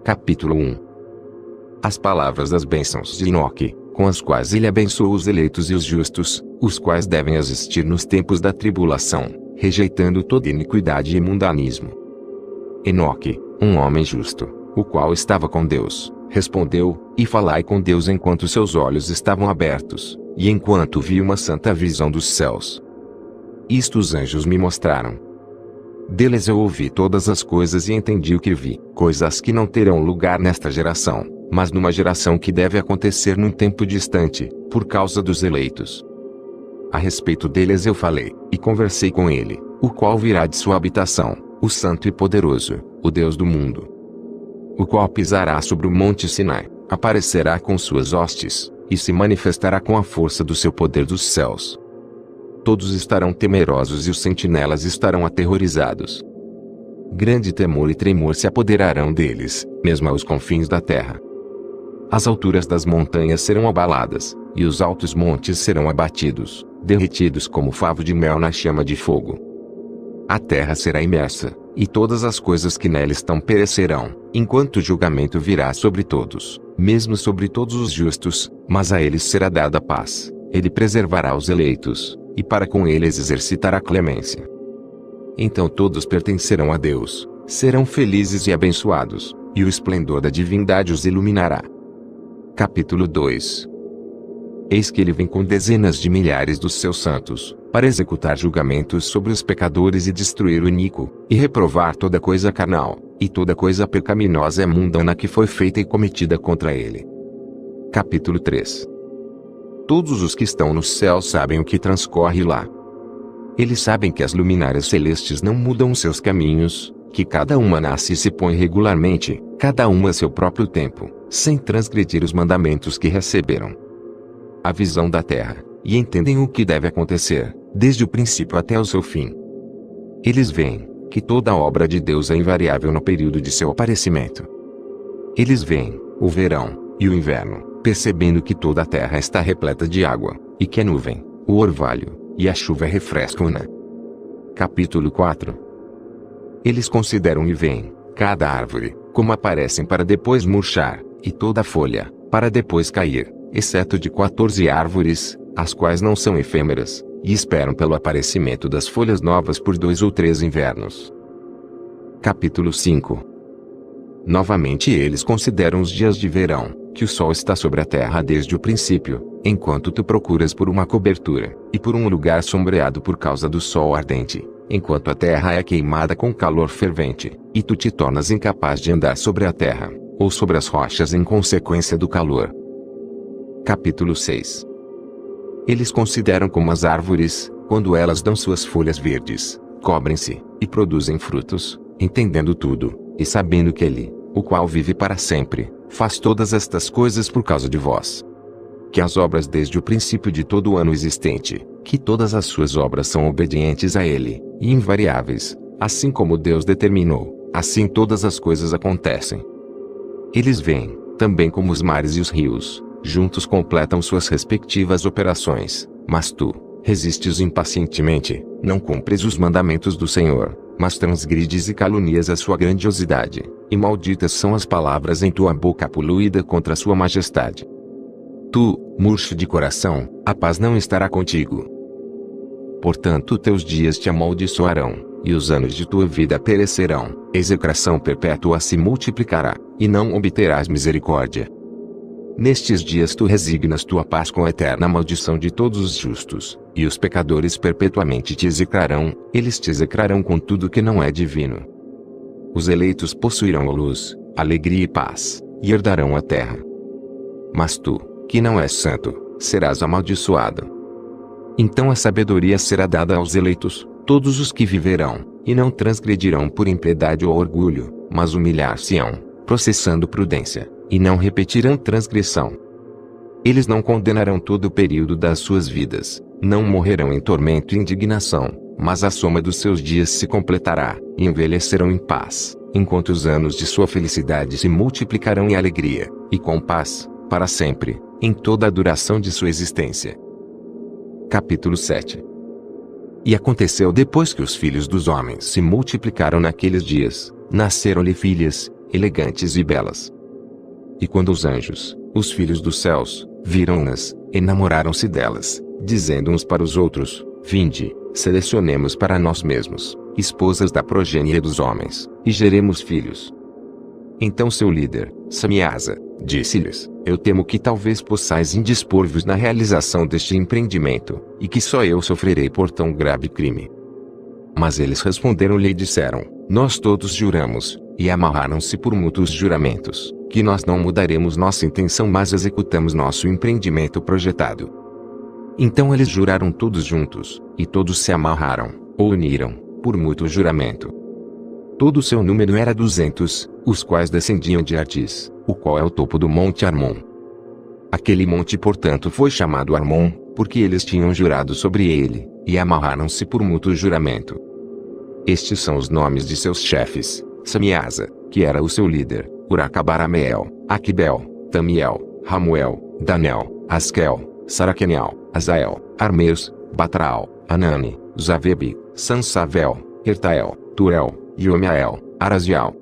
Capítulo 1. As palavras das bênçãos de Enoque, com as quais ele abençoou os eleitos e os justos, os quais devem existir nos tempos da tribulação, rejeitando toda iniquidade e mundanismo. Enoque, um homem justo, o qual estava com Deus, respondeu, e falai com Deus enquanto seus olhos estavam abertos, e enquanto viu uma santa visão dos céus. Isto os anjos me mostraram. Deles eu ouvi todas as coisas e entendi o que vi, coisas que não terão lugar nesta geração, mas numa geração que deve acontecer num tempo distante, por causa dos eleitos. A respeito deles eu falei, e conversei com ele, o qual virá de sua habitação, o Santo e Poderoso, o Deus do mundo. O qual pisará sobre o monte Sinai, aparecerá com suas hostes, e se manifestará com a força do seu poder dos céus. Todos estarão temerosos e os sentinelas estarão aterrorizados. Grande temor e tremor se apoderarão deles, mesmo aos confins da terra. As alturas das montanhas serão abaladas, e os altos montes serão abatidos, derretidos como favo de mel na chama de fogo. A terra será imersa, e todas as coisas que nela estão perecerão, enquanto o julgamento virá sobre todos, mesmo sobre todos os justos, mas a eles será dada paz. Ele preservará os eleitos, e para com eles exercitará clemência. Então todos pertencerão a Deus, serão felizes e abençoados, e o esplendor da divindade os iluminará. Capítulo 2. Eis que ele vem com dezenas de milhares dos seus santos, para executar julgamentos sobre os pecadores e destruir o iníquo, e reprovar toda coisa carnal, e toda coisa pecaminosa e mundana que foi feita e cometida contra ele. Capítulo 3. Todos os que estão no céu sabem o que transcorre lá. Eles sabem que as luminárias celestes não mudam seus caminhos, que cada uma nasce e se põe regularmente, cada uma a seu próprio tempo, sem transgredir os mandamentos que receberam. A visão da terra, e entendem o que deve acontecer, desde o princípio até o seu fim. Eles veem que toda a obra de Deus é invariável no período de seu aparecimento. Eles veem o verão e o inverno, percebendo que toda a terra está repleta de água, e que a nuvem, o orvalho, e a chuva refrescam-na. Capítulo 4. Eles consideram e veem cada árvore, como aparecem para depois murchar, e toda a folha, para depois cair, exceto de 14 árvores, as quais não são efêmeras, e esperam pelo aparecimento das folhas novas por 2 ou 3 invernos. Capítulo 5. Novamente eles consideram os dias de verão, que o sol está sobre a terra desde o princípio, enquanto tu procuras por uma cobertura, e por um lugar sombreado por causa do sol ardente, enquanto a terra é queimada com calor fervente, e tu te tornas incapaz de andar sobre a terra, ou sobre as rochas em consequência do calor. Capítulo 6. Eles consideram como as árvores, quando elas dão suas folhas verdes, cobrem-se, e produzem frutos, entendendo tudo, e sabendo que Ele, o qual vive para sempre, faz todas estas coisas por causa de vós. Que as obras desde o princípio de todo o ano existente, que todas as suas obras são obedientes a Ele, e invariáveis, assim como Deus determinou, assim todas as coisas acontecem. Eles veem, também como os mares e os rios, juntos completam suas respectivas operações, mas tu, resistes impacientemente, não cumpres os mandamentos do Senhor, mas transgrides e calunias a sua grandiosidade, e malditas são as palavras em tua boca poluída contra a sua majestade. Tu, murcho de coração, a paz não estará contigo. Portanto teus dias te amaldiçoarão, e os anos de tua vida perecerão, execração perpétua se multiplicará, e não obterás misericórdia. Nestes dias tu resignas tua paz com a eterna maldição de todos os justos, e os pecadores perpetuamente te execrarão, eles te execrarão com tudo que não é divino. Os eleitos possuirão a luz, alegria e paz, e herdarão a terra. Mas tu, que não és santo, serás amaldiçoado. Então a sabedoria será dada aos eleitos, todos os que viverão, e não transgredirão por impiedade ou orgulho, mas humilhar-se-ão, processando prudência, e não repetirão transgressão. Eles não condenarão todo o período das suas vidas, não morrerão em tormento e indignação, mas a soma dos seus dias se completará, e envelhecerão em paz, enquanto os anos de sua felicidade se multiplicarão em alegria, e com paz, para sempre, em toda a duração de sua existência. Capítulo 7. E aconteceu depois que os filhos dos homens se multiplicaram naqueles dias, nasceram-lhe filhas, elegantes e belas. E quando os anjos, os filhos dos céus, viram-nas, enamoraram-se delas, dizendo uns para os outros: Vinde, selecionemos para nós mesmos esposas da progênie dos homens, e geremos filhos. Então seu líder, Samiasa, disse-lhes: Eu temo que talvez possais indispor-vos na realização deste empreendimento, e que só eu sofrerei por tão grave crime. Mas eles responderam-lhe e disseram: Nós todos juramos, e amarraram-se por mútuos juramentos, que nós não mudaremos nossa intenção mas executamos nosso empreendimento projetado. Então eles juraram todos juntos, e todos se amarraram, ou uniram, por mútuo juramento. Todo o seu número era 200, os quais descendiam de Ardis, o qual é o topo do monte Armon. Aquele monte portanto foi chamado Armon, porque eles tinham jurado sobre ele, e amarraram-se por mútuo juramento. Estes são os nomes de seus chefes: Samiasa, que era o seu líder, Uracabarameel, Aquibel, Tamiel, Ramuel, Danel, Askel, Saraquenial, Azael, Armeus, Batral, Anani, Zavebe, Sansavel, Ertael, Turel, Yomiael, Arazial.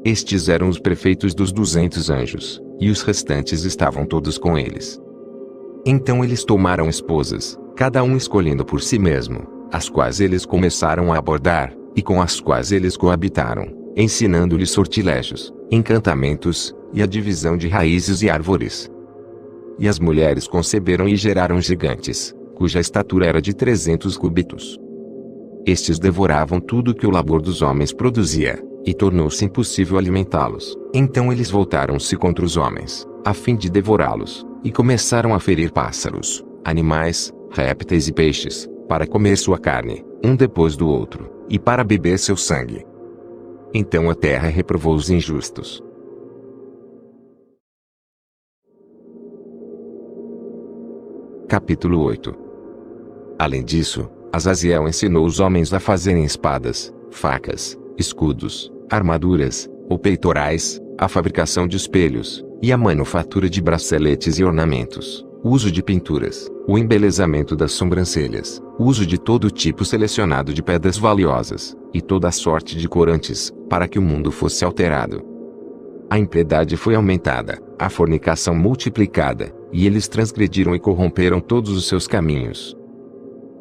Estes eram os prefeitos dos 200 anjos, e os restantes estavam todos com eles. Então eles tomaram esposas, cada um escolhendo por si mesmo, as quais eles começaram a abordar, e com as quais eles coabitaram, ensinando-lhes sortilégios, encantamentos, e a divisão de raízes e árvores. E as mulheres conceberam e geraram gigantes, cuja estatura era de 300 cúbitos. Estes devoravam tudo que o labor dos homens produzia, e tornou-se impossível alimentá-los. Então eles voltaram-se contra os homens, a fim de devorá-los, e começaram a ferir pássaros, animais, répteis e peixes, para comer sua carne, um depois do outro, e para beber seu sangue. Então a terra reprovou os injustos. Capítulo 8. Além disso, Azaziel ensinou os homens a fazerem espadas, facas, escudos, armaduras, ou peitorais, a fabricação de espelhos, e a manufatura de braceletes e ornamentos, o uso de pinturas, o embelezamento das sobrancelhas, o uso de todo tipo selecionado de pedras valiosas, e toda a sorte de corantes, para que o mundo fosse alterado. A impiedade foi aumentada, a fornicação multiplicada, e eles transgrediram e corromperam todos os seus caminhos.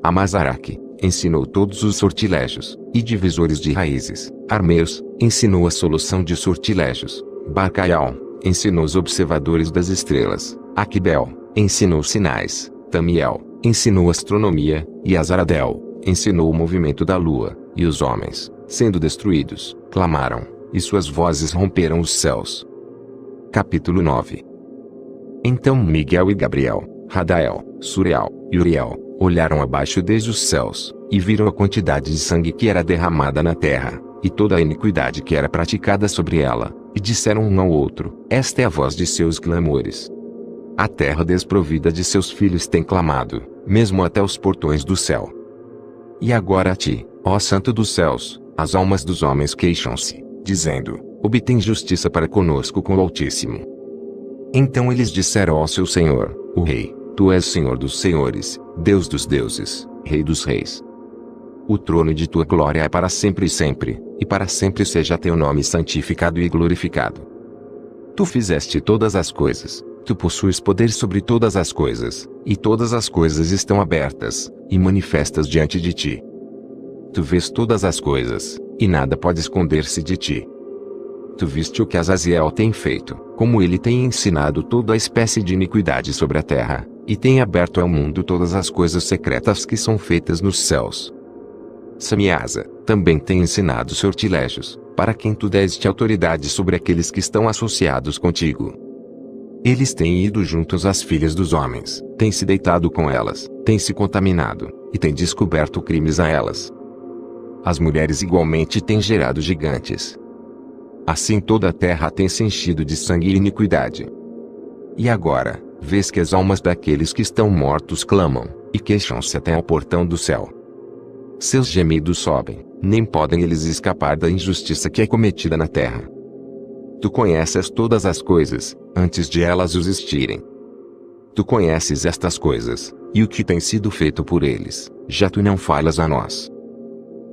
Amazaraque ensinou todos os sortilégios, e divisores de raízes. Armeus ensinou a solução de sortilégios. Barcaial ensinou os observadores das estrelas. Aquibel ensinou sinais. Tamiel ensinou astronomia, e Azaradel ensinou o movimento da lua, e os homens, sendo destruídos, clamaram, e suas vozes romperam os céus. Capítulo 9. Então Miguel e Gabriel, Radael, Suriel e Uriel olharam abaixo desde os céus, e viram a quantidade de sangue que era derramada na terra, e toda a iniquidade que era praticada sobre ela, e disseram um ao outro: Esta é a voz de seus clamores. A terra desprovida de seus filhos tem clamado, mesmo até os portões do céu. E agora a ti, ó Santo dos céus, as almas dos homens queixam-se, dizendo: Obtém justiça para conosco com o Altíssimo. Então eles disseram ao seu Senhor, o Rei: Tu és Senhor dos senhores, Deus dos deuses, Rei dos reis. O trono de tua glória é para sempre e para sempre seja teu nome santificado e glorificado. Tu fizeste todas as coisas, tu possuis poder sobre todas as coisas, e todas as coisas estão abertas, e manifestas diante de ti. Tu vês todas as coisas, e nada pode esconder-se de ti. Tu viste o que Azaziel tem feito, como ele tem ensinado toda a espécie de iniquidade sobre a terra, e tem aberto ao mundo todas as coisas secretas que são feitas nos céus. Samiasa também tem ensinado sortilégios, para quem tu deste autoridade sobre aqueles que estão associados contigo. Eles têm ido juntos às filhas dos homens, têm se deitado com elas, têm se contaminado, e têm descoberto crimes a elas. As mulheres igualmente têm gerado gigantes. Assim toda a terra tem se enchido de sangue e iniquidade. E agora, vês que as almas daqueles que estão mortos clamam, e queixam-se até ao portão do céu. Seus gemidos sobem, nem podem eles escapar da injustiça que é cometida na terra. Tu conheces todas as coisas, antes de elas existirem. Tu conheces estas coisas, e o que tem sido feito por eles, já tu não falas a nós.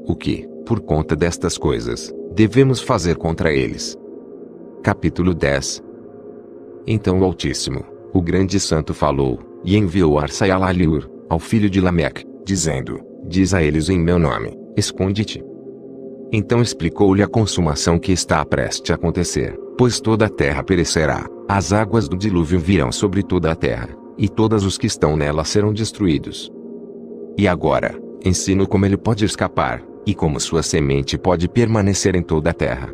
O que, por conta destas coisas, devemos fazer contra eles? Capítulo 10. Então o Altíssimo, o grande santo falou, e enviou Arsael-Aliur, ao filho de Lameque, dizendo: diz a eles em meu nome, esconde-te. Então explicou-lhe a consumação que está prestes a acontecer, pois toda a terra perecerá, as águas do dilúvio virão sobre toda a terra, e todos os que estão nela serão destruídos. E agora, ensino como ele pode escapar, e como sua semente pode permanecer em toda a terra.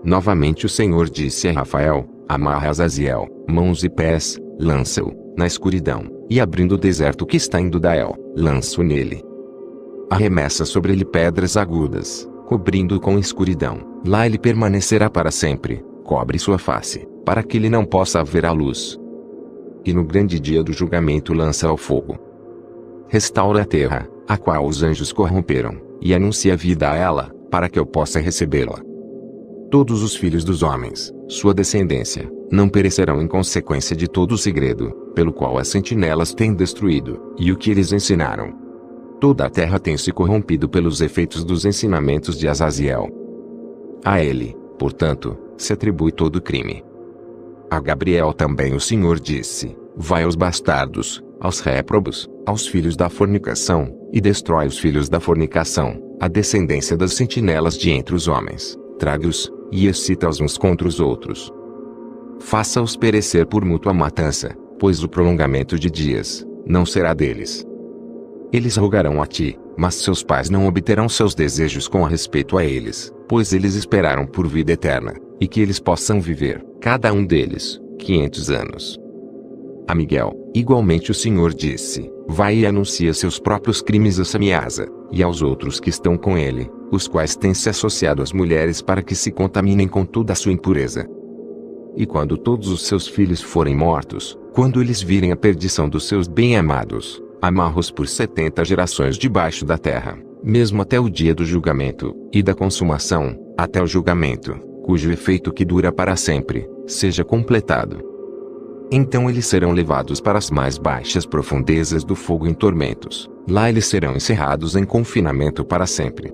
Novamente o Senhor disse a Rafael: amarra Azaziel, mãos e pés, lança-o na escuridão, e abrindo o deserto que está em Dudael, lança-o nele. Arremessa sobre ele pedras agudas, cobrindo-o com escuridão, lá ele permanecerá para sempre, cobre sua face, para que ele não possa ver a luz. E no grande dia do julgamento lança ao fogo. Restaura a terra, a qual os anjos corromperam, e anuncia vida a ela, para que eu possa recebê-la. Todos os filhos dos homens, sua descendência, não perecerão em consequência de todo o segredo, pelo qual as sentinelas têm destruído, e o que eles ensinaram. Toda a terra tem se corrompido pelos efeitos dos ensinamentos de Azaziel. A ele, portanto, se atribui todo o crime. A Gabriel também o Senhor disse: vai aos bastardos, aos réprobos, aos filhos da fornicação, e destrói os filhos da fornicação, a descendência das sentinelas de entre os homens, traga-os, e excita-os uns contra os outros. Faça-os perecer por mútua matança, pois o prolongamento de dias não será deles. Eles rogarão a ti, mas seus pais não obterão seus desejos com respeito a eles, pois eles esperaram por vida eterna, e que eles possam viver, cada um deles, 500 anos. A Miguel, igualmente o Senhor disse: vai e anuncia seus próprios crimes a Samiasa, e aos outros que estão com ele, os quais têm se associado às mulheres para que se contaminem com toda a sua impureza. E quando todos os seus filhos forem mortos, quando eles virem a perdição dos seus bem-amados, amarra-os por 70 gerações debaixo da terra, mesmo até o dia do julgamento, e da consumação, até o julgamento, cujo efeito que dura para sempre, seja completado. Então eles serão levados para as mais baixas profundezas do fogo em tormentos, lá eles serão encerrados em confinamento para sempre.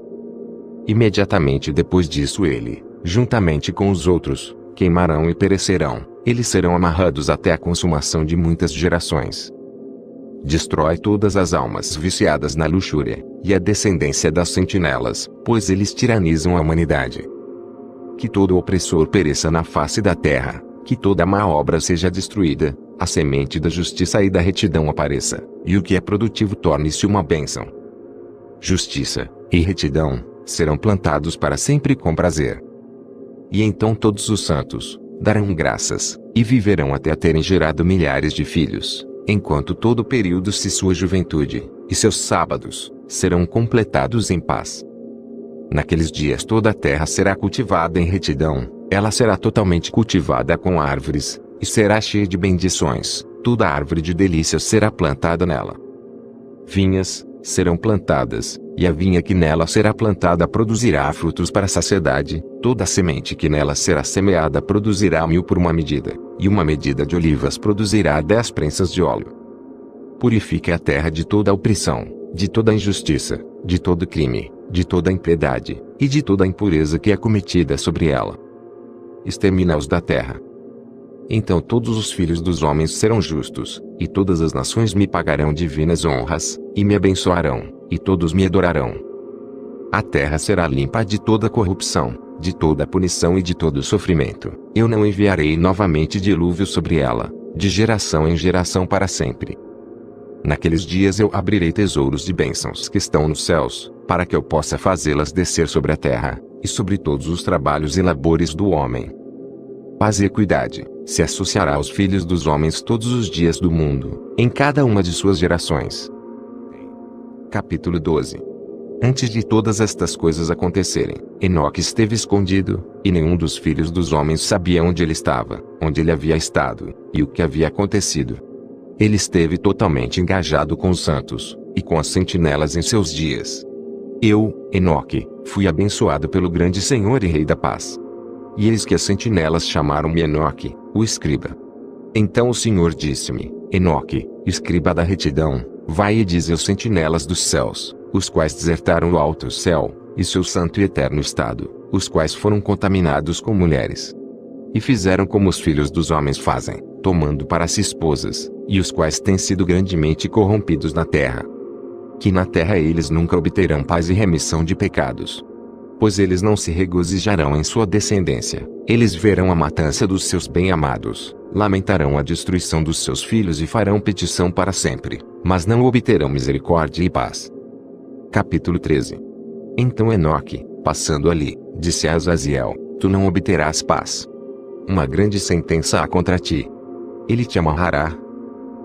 Imediatamente depois disso ele, juntamente com os outros, queimarão e perecerão, eles serão amarrados até a consumação de muitas gerações. Destrói todas as almas viciadas na luxúria, e a descendência das sentinelas, pois eles tiranizam a humanidade. Que todo opressor pereça na face da terra, que toda má obra seja destruída, a semente da justiça e da retidão apareça, e o que é produtivo torne-se uma bênção. Justiça e retidão serão plantados para sempre com prazer. E então todos os santos darão graças, e viverão até terem gerado milhares de filhos, enquanto todo o período de sua juventude, e seus sábados, serão completados em paz. Naqueles dias toda a terra será cultivada em retidão, ela será totalmente cultivada com árvores, e será cheia de bendições, toda árvore de delícias será plantada nela. Vinhas serão plantadas, e a vinha que nela será plantada produzirá frutos para a saciedade, toda a semente que nela será semeada produzirá 1000 por uma medida, e uma medida de olivas produzirá 10 prensas de óleo. Purifique a terra de toda a opressão, de toda a injustiça, de todo crime, de toda a impiedade, e de toda a impureza que é cometida sobre ela. Extermina-os da terra. Então todos os filhos dos homens serão justos, e todas as nações me pagarão divinas honras, e me abençoarão, e todos me adorarão. A terra será limpa de toda corrupção, de toda punição e de todo sofrimento. Eu não enviarei novamente dilúvio sobre ela, de geração em geração para sempre. Naqueles dias eu abrirei tesouros de bênçãos que estão nos céus, para que eu possa fazê-las descer sobre a terra, e sobre todos os trabalhos e labores do homem. Paz e equidade se associará aos filhos dos homens todos os dias do mundo, em cada uma de suas gerações. Capítulo 12. Antes de todas estas coisas acontecerem, Enoque esteve escondido, e nenhum dos filhos dos homens sabia onde ele estava, onde ele havia estado, e o que havia acontecido. Ele esteve totalmente engajado com os santos, e com as sentinelas em seus dias. Eu, Enoque, fui abençoado pelo grande Senhor e Rei da Paz. E eis que as sentinelas chamaram-me Enoque, o escriba. Então o Senhor disse-me: Enoque, escriba da retidão, vai e dize aos sentinelas dos céus, os quais desertaram o alto céu, e seu santo e eterno estado, os quais foram contaminados com mulheres. e fizeram como os filhos dos homens fazem, tomando para si esposas, e os quais têm sido grandemente corrompidos na terra. Que na terra eles nunca obterão paz e remissão de pecados. Pois eles não se regozijarão em sua descendência, eles verão a matança dos seus bem-amados, lamentarão a destruição dos seus filhos e farão petição para sempre, mas não obterão misericórdia e paz. Capítulo 13. Então Enoque, passando ali, disse a Azaziel: Tu não obterás paz. Uma grande sentença há contra ti. Ele te amarrará.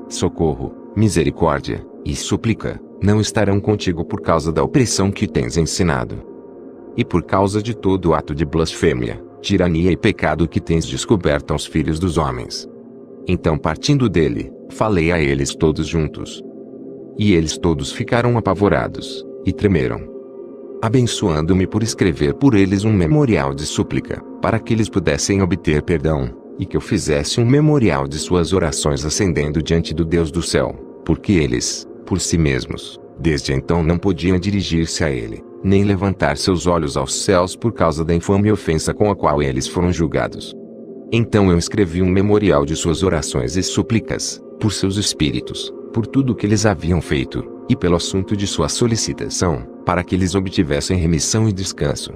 Socorro, misericórdia e súplica não estarão contigo por causa da opressão que tens ensinado, e por causa de todo ato de blasfêmia, tirania e pecado que tens descoberto aos filhos dos homens. Então, partindo dele, falei a eles todos juntos. E eles todos ficaram apavorados, e tremeram, abençoando-me por escrever por eles um memorial de súplica, para que eles pudessem obter perdão, e que eu fizesse um memorial de suas orações ascendendo diante do Deus do céu, porque eles, por si mesmos, desde então não podiam dirigir-se a ele, nem levantar seus olhos aos céus por causa da infame ofensa com a qual eles foram julgados. Então eu escrevi um memorial de suas orações e súplicas, por seus espíritos, por tudo o que eles haviam feito, e pelo assunto de sua solicitação, para que eles obtivessem remissão e descanso.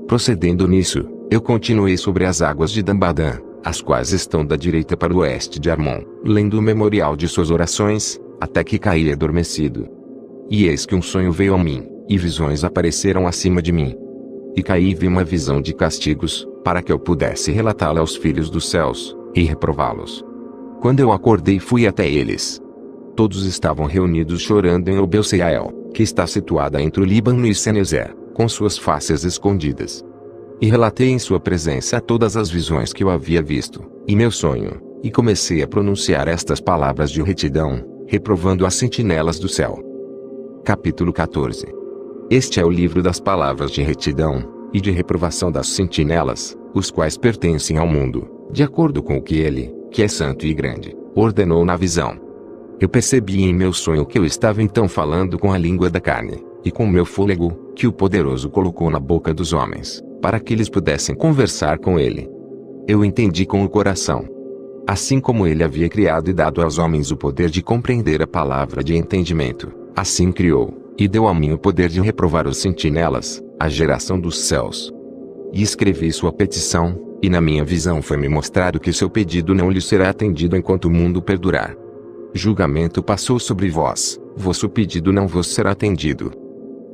Procedendo nisso, eu continuei sobre as águas de Dambadã, as quais estão da direita para o oeste de Armon, lendo o memorial de suas orações, até que caí adormecido. E eis que um sonho veio a mim, e visões apareceram acima de mim. E caí e vi uma visão de castigos, para que eu pudesse relatá-la aos filhos dos céus, e reprová-los. Quando eu acordei fui até eles. Todos estavam reunidos chorando em Obel-Seiael, que está situada entre o Líbano e Senezer, com suas faces escondidas. E relatei em sua presença todas as visões que eu havia visto, e meu sonho, e comecei a pronunciar estas palavras de retidão, reprovando as sentinelas do céu. Capítulo 14. Este é o livro das palavras de retidão, e de reprovação das sentinelas, os quais pertencem ao mundo, de acordo com o que ele, que é santo e grande, ordenou na visão. Eu percebi em meu sonho que eu estava então falando com a língua da carne, e com o meu fôlego, que o poderoso colocou na boca dos homens, para que eles pudessem conversar com ele. Eu entendi com o coração. Assim como ele havia criado e dado aos homens o poder de compreender a palavra de entendimento, assim criou, e deu a mim o poder de reprovar os sentinelas, a geração dos céus. E escrevi sua petição, e na minha visão foi-me mostrado que seu pedido não lhe será atendido enquanto o mundo perdurar. Julgamento passou sobre vós, vosso pedido não vos será atendido.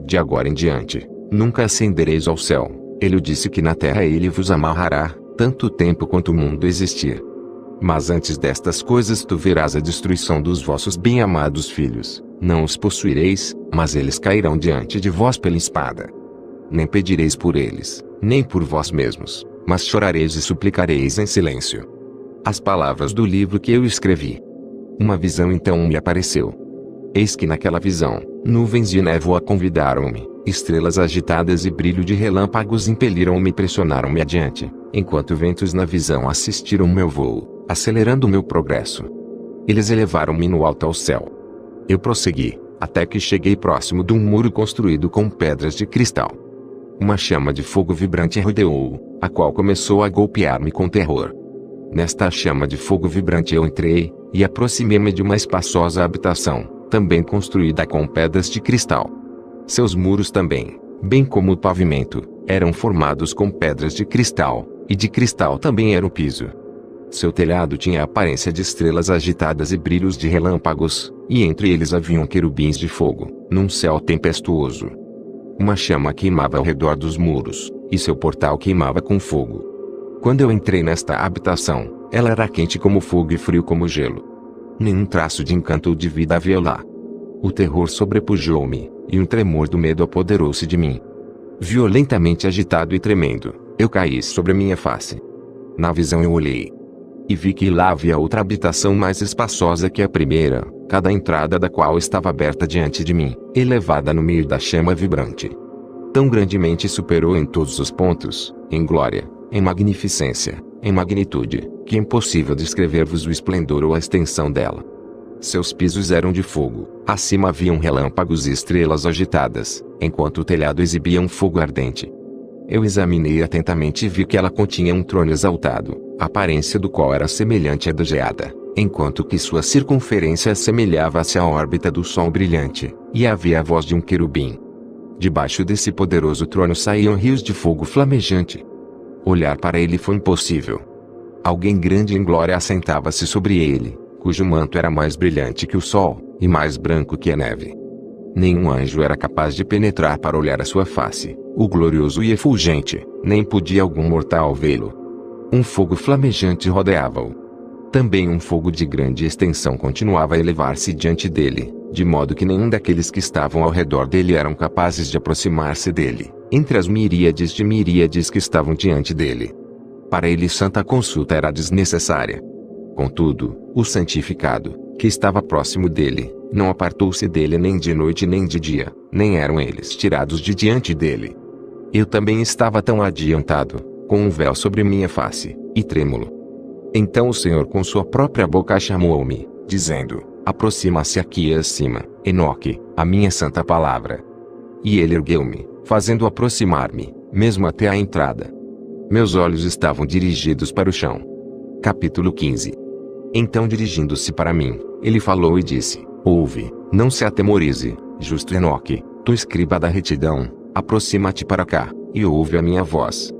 De agora em diante, nunca ascendereis ao céu. Ele disse que na terra ele vos amarrará, tanto tempo quanto o mundo existir. Mas antes destas coisas tu verás a destruição dos vossos bem-amados filhos. Não os possuireis, mas eles cairão diante de vós pela espada. Nem pedireis por eles, nem por vós mesmos, mas chorareis e suplicareis em silêncio. As palavras do livro que eu escrevi. Uma visão então me apareceu. Eis que naquela visão, nuvens de névoa convidaram-me, estrelas agitadas e brilho de relâmpagos impeliram-me e pressionaram-me adiante, enquanto ventos na visão assistiram meu voo, acelerando meu progresso. Eles elevaram-me no alto ao céu. Eu prossegui, até que cheguei próximo de um muro construído com pedras de cristal. Uma chama de fogo vibrante rodeou-o, a qual começou a golpear-me com terror. Nesta chama de fogo vibrante eu entrei, e aproximei-me de uma espaçosa habitação, também construída com pedras de cristal. Seus muros também, bem como o pavimento, eram formados com pedras de cristal, e de cristal também era o piso. Seu telhado tinha a aparência de estrelas agitadas e brilhos de relâmpagos, e entre eles haviam querubins de fogo, num céu tempestuoso. Uma chama queimava ao redor dos muros, e seu portal queimava com fogo. Quando eu entrei nesta habitação, ela era quente como fogo e frio como gelo. Nenhum traço de encanto ou de vida havia lá. O terror sobrepujou-me, e um tremor do medo apoderou-se de mim. Violentamente agitado e tremendo, eu caí sobre minha face. Na visão eu olhei, e vi que lá havia outra habitação mais espaçosa que a primeira, cada entrada da qual estava aberta diante de mim, elevada no meio da chama vibrante. Tão grandemente superou em todos os pontos, em glória, em magnificência, em magnitude, que é impossível descrever-vos o esplendor ou a extensão dela. Seus pisos eram de fogo, acima haviam relâmpagos e estrelas agitadas, enquanto o telhado exibia um fogo ardente. Eu examinei atentamente e vi que ela continha um trono exaltado, a aparência do qual era semelhante à da geada, enquanto que sua circunferência assemelhava-se à órbita do Sol brilhante, e havia a voz de um querubim. Debaixo desse poderoso trono saíam rios de fogo flamejante. Olhar para ele foi impossível. Alguém grande em glória assentava-se sobre ele, cujo manto era mais brilhante que o sol, e mais branco que a neve. Nenhum anjo era capaz de penetrar para olhar a sua face, o glorioso e efulgente, nem podia algum mortal vê-lo. Um fogo flamejante rodeava-o. Também um fogo de grande extensão continuava a elevar-se diante dele, de modo que nenhum daqueles que estavam ao redor dele eram capazes de aproximar-se dele, entre as miríades de miríades que estavam diante dele. Para ele santa consulta era desnecessária. Contudo, o santificado, que estava próximo dele, não apartou-se dele nem de noite nem de dia, nem eram eles tirados de diante dele. Eu também estava tão adiantado, com um véu sobre minha face, e trêmulo. Então o Senhor com sua própria boca chamou-me, dizendo: aproxima-se aqui acima, Enoque, a minha santa palavra. E ele ergueu-me, fazendo aproximar-me, mesmo até a entrada. Meus olhos estavam dirigidos para o chão. Capítulo 15. Então dirigindo-se para mim, ele falou e disse: ouve, não se atemorize, justo Enoque, tu escriba da retidão, aproxima-te para cá, e ouve a minha voz.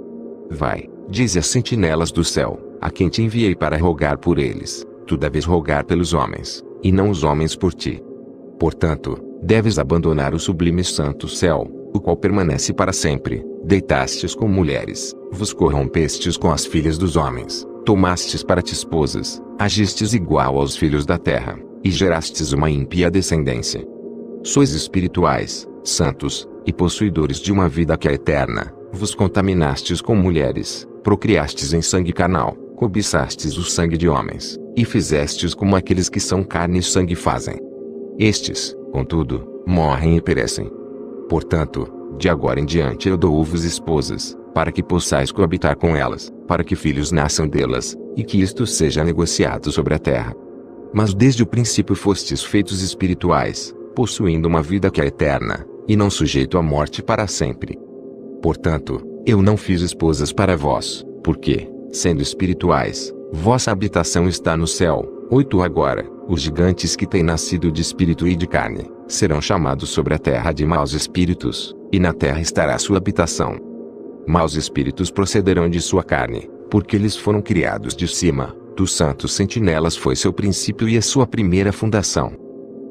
Vai, dize às sentinelas do céu, a quem te enviei para rogar por eles, tu deves rogar pelos homens, e não os homens por ti. Portanto, deves abandonar o sublime santo céu, o qual permanece para sempre, deitastes com mulheres, vos corrompestes com as filhas dos homens, tomastes para ti esposas, agistes igual aos filhos da terra, e gerastes uma ímpia descendência. Sois espirituais, santos, e possuidores de uma vida que é eterna, vos contaminastes com mulheres, procriastes em sangue carnal, cobiçastes o sangue de homens, e fizestes como aqueles que são carne e sangue fazem. Estes, contudo, morrem e perecem. Portanto, de agora em diante eu dou-vos esposas, para que possais coabitar com elas, para que filhos nasçam delas, e que isto seja negociado sobre a terra. Mas desde o princípio fostes feitos espirituais, possuindo uma vida que é eterna, e não sujeito à morte para sempre. Portanto, eu não fiz esposas para vós, porque, sendo espirituais, vossa habitação está no céu. 8 Agora, os gigantes que têm nascido de espírito e de carne, serão chamados sobre a terra de maus espíritos, e na terra estará sua habitação. Maus espíritos procederão de sua carne, porque eles foram criados de cima, dos santos sentinelas foi seu princípio e a sua primeira fundação.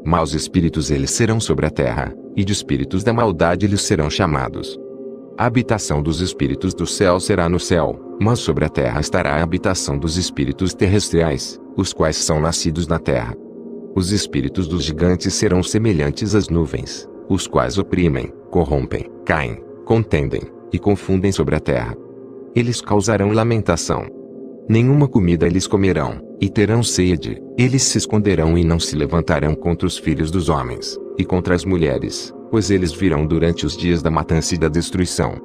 Maus espíritos eles serão sobre a terra, e de espíritos da maldade eles serão chamados. A habitação dos espíritos do céu será no céu, mas sobre a terra estará a habitação dos espíritos terrestriais, os quais são nascidos na terra. Os espíritos dos gigantes serão semelhantes às nuvens, os quais oprimem, corrompem, caem, contendem, e confundem sobre a terra. Eles causarão lamentação. Nenhuma comida eles comerão, e terão sede, eles se esconderão e não se levantarão contra os filhos dos homens, e contra as mulheres, pois eles virão durante os dias da matança e da destruição.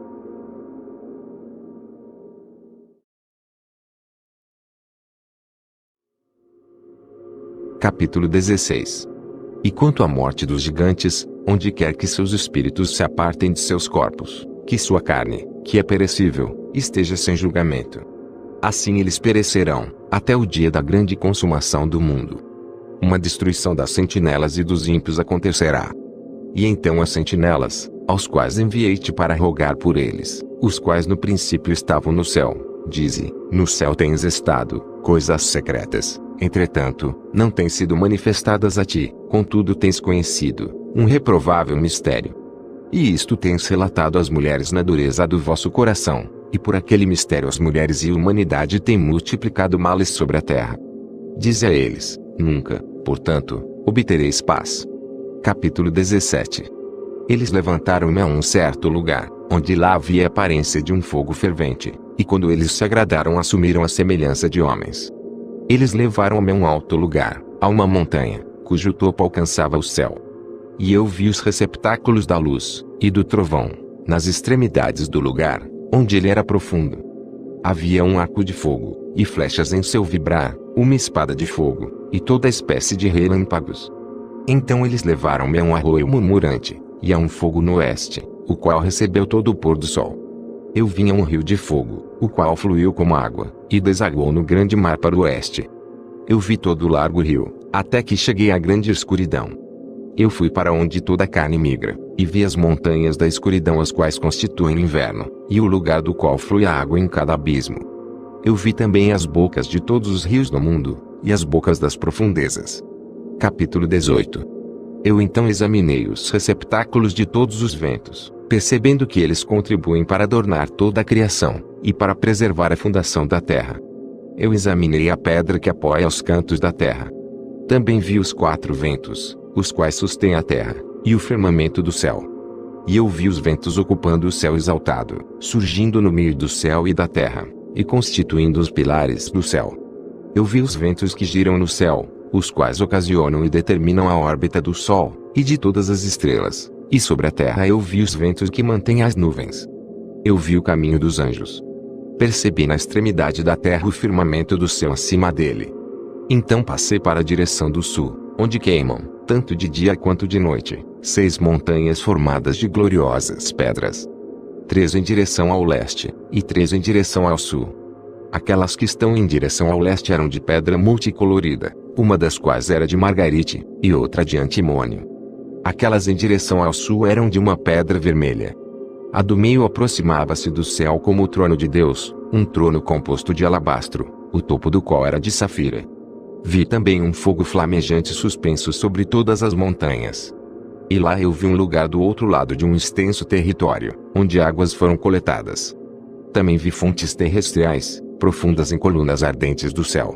Capítulo 16. E quanto à morte dos gigantes, onde quer que seus espíritos se apartem de seus corpos, que sua carne, que é perecível, esteja sem julgamento. Assim eles perecerão, até o dia da grande consumação do mundo. Uma destruição das sentinelas e dos ímpios acontecerá. E então as sentinelas, aos quais enviei-te para rogar por eles, os quais no princípio estavam no céu, dize, no céu tens estado, coisas secretas, entretanto, não têm sido manifestadas a ti, contudo tens conhecido, um reprovável mistério. E isto tens relatado às mulheres na dureza do vosso coração, e por aquele mistério as mulheres e a humanidade têm multiplicado males sobre a terra. Dize a eles, nunca, portanto, obtereis paz. Capítulo 17. Eles levantaram-me a um certo lugar, onde lá havia a aparência de um fogo fervente, e quando eles se agradaram assumiram a semelhança de homens. Eles levaram-me a um alto lugar, a uma montanha, cujo topo alcançava o céu. E eu vi os receptáculos da luz, e do trovão, nas extremidades do lugar, onde ele era profundo. Havia um arco de fogo, e flechas em seu vibrar, uma espada de fogo, e toda espécie de relâmpagos. Então eles levaram-me a um arroio murmurante, e a um fogo no oeste, o qual recebeu todo o pôr do sol. Eu vinha um rio de fogo, o qual fluiu como água, e desaguou no grande mar para o oeste. Eu vi todo o largo rio, até que cheguei à grande escuridão. Eu fui para onde toda a carne migra, e vi as montanhas da escuridão as quais constituem o inverno, e o lugar do qual flui a água em cada abismo. Eu vi também as bocas de todos os rios do mundo, e as bocas das profundezas. Capítulo 18. Eu então examinei os receptáculos de todos os ventos, percebendo que eles contribuem para adornar toda a criação, e para preservar a fundação da terra. Eu examinei a pedra que apoia os cantos da terra. Também vi os 4 ventos, os quais sustêm a terra, e o firmamento do céu. E eu vi os ventos ocupando o céu exaltado, surgindo no meio do céu e da terra, e constituindo os pilares do céu. Eu vi os ventos que giram no céu, os quais ocasionam e determinam a órbita do Sol, e de todas as estrelas, e sobre a terra eu vi os ventos que mantêm as nuvens. Eu vi o caminho dos anjos. Percebi na extremidade da terra o firmamento do céu acima dele. Então passei para a direção do sul, onde queimam, tanto de dia quanto de noite, 6 montanhas formadas de gloriosas pedras. 3 em direção ao leste, e 3 em direção ao sul. Aquelas que estão em direção ao leste eram de pedra multicolorida, uma das quais era de margarite, e outra de antimônio. Aquelas em direção ao sul eram de uma pedra vermelha. A do meio aproximava-se do céu como o trono de Deus, um trono composto de alabastro, o topo do qual era de safira. Vi também um fogo flamejante suspenso sobre todas as montanhas. E lá eu vi um lugar do outro lado de um extenso território, onde águas foram coletadas. Também vi fontes terrestriais, profundas em colunas ardentes do céu.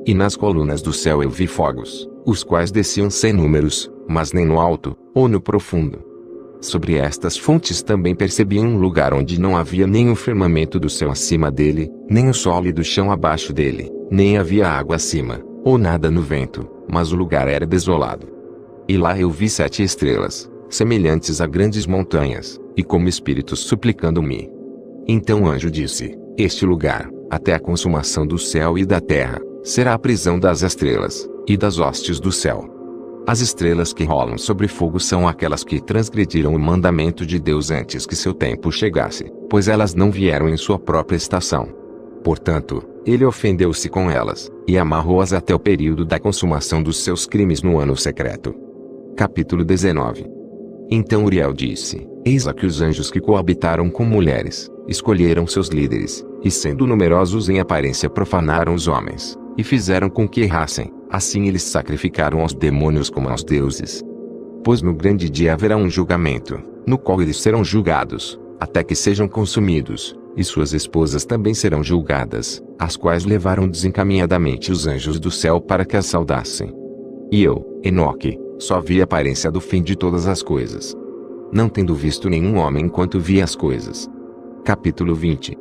E nas colunas do céu eu vi fogos, os quais desciam sem números, mas nem no alto, ou no profundo. Sobre estas fontes também percebi um lugar onde não havia nem o firmamento do céu acima dele, nem o sólido chão abaixo dele, nem havia água acima, ou nada no vento, mas o lugar era desolado. E lá eu vi 7 estrelas, semelhantes a grandes montanhas, e como espíritos suplicando-me. Então o anjo disse: Este lugar, até a consumação do céu e da terra, será a prisão das estrelas, e das hostes do céu. As estrelas que rolam sobre fogo são aquelas que transgrediram o mandamento de Deus antes que seu tempo chegasse, pois elas não vieram em sua própria estação. Portanto, ele ofendeu-se com elas, e amarrou-as até o período da consumação dos seus crimes no ano secreto. Capítulo 19. Então Uriel disse: Eis aqui os anjos que coabitaram com mulheres, escolheram seus líderes, e sendo numerosos em aparência profanaram os homens, e fizeram com que errassem, assim eles sacrificaram aos demônios como aos deuses. Pois no grande dia haverá um julgamento, no qual eles serão julgados, até que sejam consumidos, e suas esposas também serão julgadas, as quais levaram desencaminhadamente os anjos do céu para que as saudassem. E eu, Enoque, só vi a aparência do fim de todas as coisas, não tendo visto nenhum homem enquanto vi as coisas. Capítulo 20.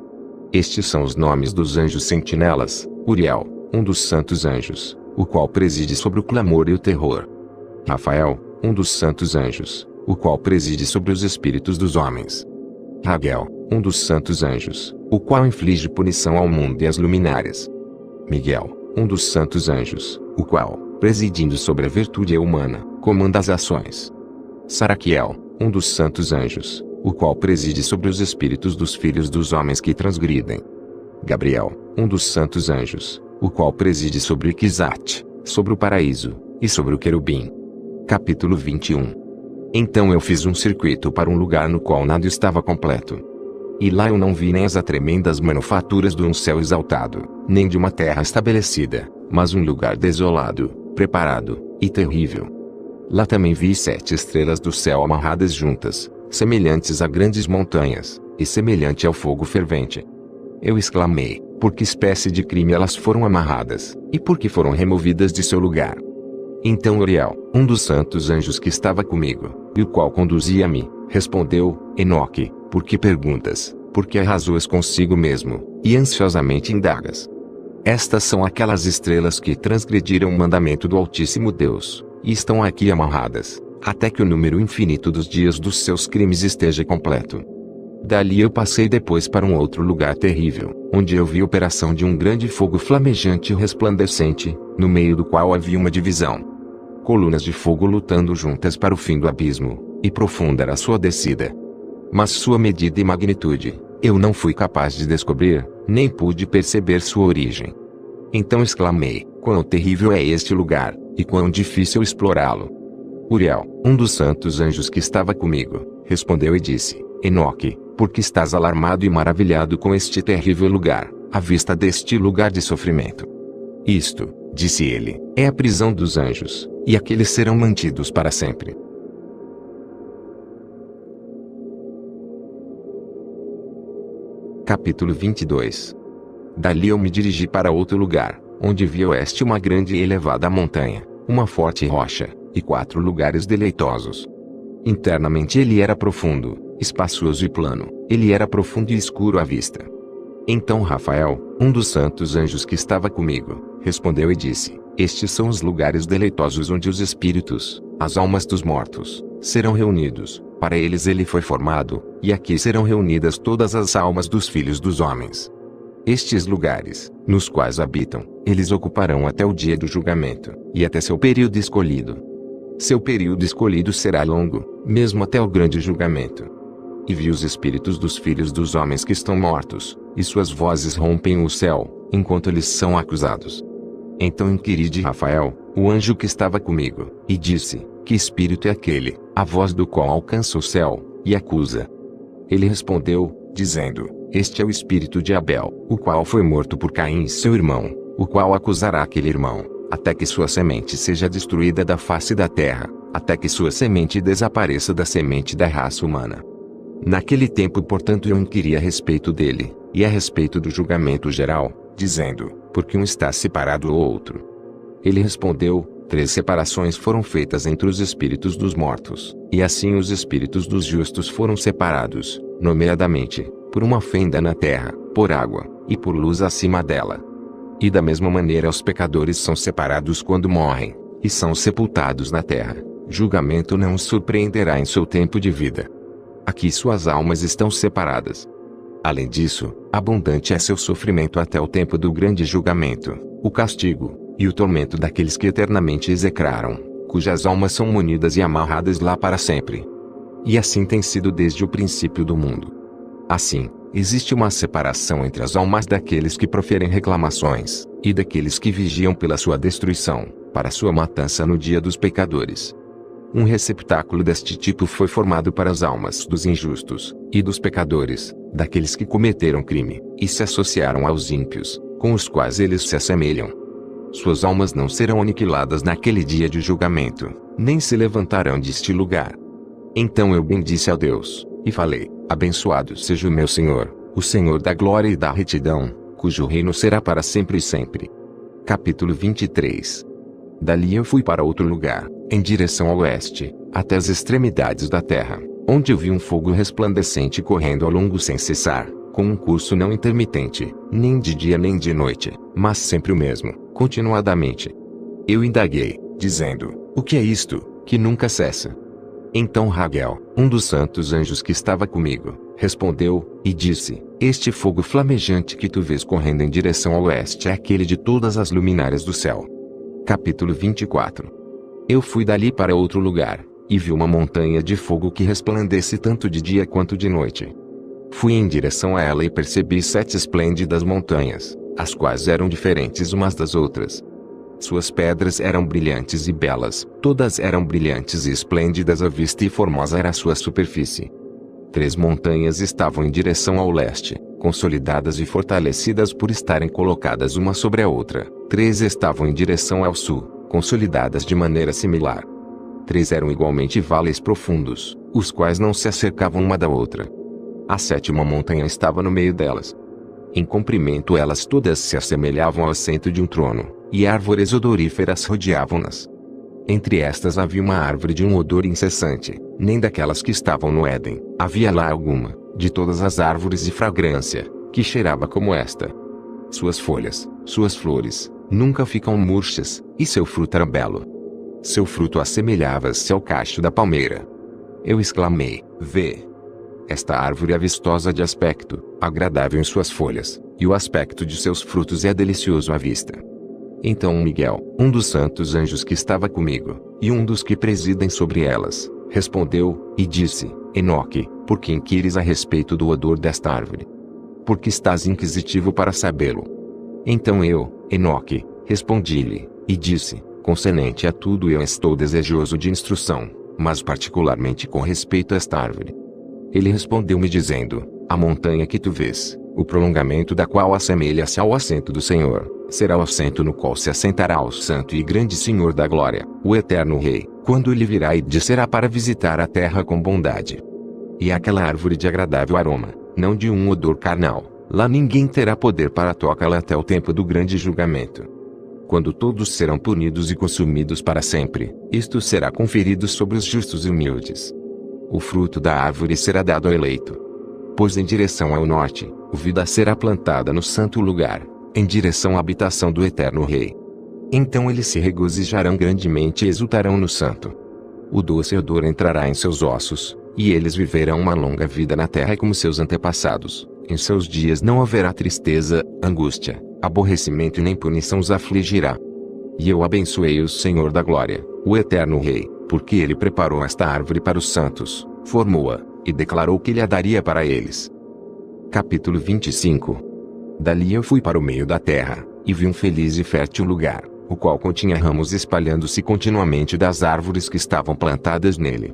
Estes são os nomes dos anjos sentinelas: Uriel, um dos santos anjos, o qual preside sobre o clamor e o terror. Rafael, um dos santos anjos, o qual preside sobre os espíritos dos homens. Raguel, um dos santos anjos, o qual inflige punição ao mundo e às luminárias. Miguel, um dos santos anjos, o qual, presidindo sobre a virtude humana, comanda as ações. Saraquiel, um dos santos anjos, o qual preside sobre os espíritos dos filhos dos homens que transgridem. Gabriel, um dos santos anjos, o qual preside sobre o Quizate, sobre o paraíso, e sobre o querubim. Capítulo 21. Então eu fiz um circuito para um lugar no qual nada estava completo. E lá eu não vi nem as tremendas manufaturas de um céu exaltado, nem de uma terra estabelecida, mas um lugar desolado, preparado, e terrível. Lá também vi 7 estrelas do céu amarradas juntas, semelhantes a grandes montanhas, e semelhante ao fogo fervente. Eu exclamei: por que espécie de crime elas foram amarradas, e por que foram removidas de seu lugar? Então Uriel, um dos santos anjos que estava comigo, e o qual conduzia-me, respondeu: Enoque, por que perguntas, por que arrazoas consigo mesmo, e ansiosamente indagas? Estas são aquelas estrelas que transgrediram o mandamento do Altíssimo Deus, e estão aqui amarradas, até que o número infinito dos dias dos seus crimes esteja completo. Dali eu passei depois para um outro lugar terrível, onde eu vi a operação de um grande fogo flamejante e resplandecente, no meio do qual havia uma divisão. Colunas de fogo lutando juntas para o fim do abismo, e profunda era sua descida. Mas sua medida e magnitude, Eu não fui capaz de descobrir, nem pude perceber sua origem. Então exclamei: quão terrível é este lugar, e quão difícil explorá-lo. Uriel, um dos santos anjos que estava comigo, respondeu e disse: Enoque, por que estás alarmado e maravilhado com este terrível lugar, à vista deste lugar de sofrimento? Isto, disse ele, é a prisão dos anjos, e aqueles serão mantidos para sempre. Capítulo 22. Dali eu me dirigi para outro lugar, onde vi a oeste uma grande e elevada montanha, uma forte rocha, e 4 lugares deleitosos. Internamente ele era profundo, espaçoso e plano, ele era profundo e escuro à vista. Então Rafael, um dos santos anjos que estava comigo, respondeu e disse: estes são os lugares deleitosos onde os espíritos, as almas dos mortos, serão reunidos. Para eles ele foi formado, e aqui serão reunidas todas as almas dos filhos dos homens. Estes lugares, nos quais habitam, eles ocuparão até o dia do julgamento, e até seu período escolhido. Seu período escolhido será longo, mesmo até o grande julgamento. E vi os espíritos dos filhos dos homens que estão mortos, e suas vozes rompem o céu, enquanto eles são acusados. Então inquiri de Rafael, o anjo que estava comigo, e disse: que espírito é aquele, a voz do qual alcança o céu, e acusa? Ele respondeu, dizendo: este é o espírito de Abel, o qual foi morto por Caim seu irmão, o qual acusará aquele irmão, até que sua semente seja destruída da face da terra, até que sua semente desapareça da semente da raça humana. Naquele tempo, portanto, eu inquiri a respeito dele, e a respeito do julgamento geral, dizendo: por que um está separado do outro? Ele respondeu: 3 separações foram feitas entre os espíritos dos mortos, e assim os espíritos dos justos foram separados, nomeadamente, por uma fenda na terra, por água, e por luz acima dela. E da mesma maneira os pecadores são separados quando morrem, e são sepultados na terra. Julgamento não os surpreenderá em seu tempo de vida. Aqui suas almas estão separadas. Além disso, abundante é seu sofrimento até o tempo do grande julgamento, o castigo, e o tormento daqueles que eternamente execraram, cujas almas são munidas e amarradas lá para sempre. E assim tem sido desde o princípio do mundo. Assim, existe uma separação entre as almas daqueles que proferem reclamações, e daqueles que vigiam pela sua destruição, para sua matança no dia dos pecadores. Um receptáculo deste tipo foi formado para as almas dos injustos, e dos pecadores, daqueles que cometeram crime, e se associaram aos ímpios, com os quais eles se assemelham. Suas almas não serão aniquiladas naquele dia de julgamento, nem se levantarão deste lugar. Então eu bendisse a Deus, e falei: abençoado seja o meu Senhor, o Senhor da glória e da retidão, cujo reino será para sempre e sempre. Capítulo 23. Dali eu fui para outro lugar, em direção ao oeste, até as extremidades da terra, onde eu vi um fogo resplandecente correndo ao longo sem cessar, com um curso não intermitente, nem de dia nem de noite, mas sempre o mesmo, continuadamente. Eu indaguei, dizendo: o que é isto, que nunca cessa? Então Raguel, um dos santos anjos que estava comigo, respondeu, e disse: este fogo flamejante que tu vês correndo em direção ao oeste é aquele de todas as luminárias do céu. Capítulo 24. Eu fui dali para outro lugar, e vi uma montanha de fogo que resplandece tanto de dia quanto de noite. Fui em direção a ela e percebi 7 esplêndidas montanhas, as quais eram diferentes umas das outras. Suas pedras eram brilhantes e belas, todas eram brilhantes e esplêndidas à vista, e formosa era a sua superfície. 3 montanhas estavam em direção ao leste, consolidadas e fortalecidas por estarem colocadas uma sobre a outra. 3 estavam em direção ao sul, consolidadas de maneira similar. 3 eram igualmente vales profundos, os quais não se acercavam uma da outra. A 7ª montanha estava no meio delas. Em comprimento elas todas se assemelhavam ao assento de um trono, e árvores odoríferas rodeavam-nas. Entre estas havia uma árvore de um odor incessante, nem daquelas que estavam no Éden, havia lá alguma, de todas as árvores de fragrância, que cheirava como esta. Suas folhas, suas flores, nunca ficam murchas, e seu fruto era belo. Seu fruto assemelhava-se ao cacho da palmeira. Eu exclamei: vê! Esta árvore é vistosa de aspecto, agradável em suas folhas, e o aspecto de seus frutos é delicioso à vista. Então Miguel, um dos santos anjos que estava comigo, e um dos que presidem sobre elas, respondeu, e disse: Enoque, por que inquires a respeito do odor desta árvore? porque estás inquisitivo para sabê-lo. Então eu, Enoque, respondi-lhe, e disse, concernente a tudo eu estou desejoso de instrução, mas particularmente com respeito a esta árvore. Ele respondeu-me dizendo, a montanha que tu vês, o prolongamento da qual assemelha-se ao assento do Senhor, será o assento no qual se assentará o Santo e Grande Senhor da Glória, o Eterno Rei, quando ele virá e descerá para visitar a terra com bondade. E aquela árvore de agradável aroma, não de um odor carnal, lá ninguém terá poder para tocá-la até o tempo do grande julgamento. Quando todos serão punidos e consumidos para sempre, isto será conferido sobre os justos e humildes. O fruto da árvore será dado ao eleito. Pois em direção ao norte, a vida será plantada no santo lugar, em direção à habitação do Eterno Rei. Então eles se regozijarão grandemente e exultarão no santo. O doce odor entrará em seus ossos, e eles viverão uma longa vida na terra como seus antepassados. Em seus dias não haverá tristeza, angústia, aborrecimento e nem punição os afligirá. E eu abençoei o Senhor da Glória, o Eterno Rei, porque ele preparou esta árvore para os santos, formou-a, e declarou que ele a daria para eles. Capítulo 25. Dali eu fui para o meio da terra, e vi um feliz e fértil lugar, o qual continha ramos espalhando-se continuamente das árvores que estavam plantadas nele.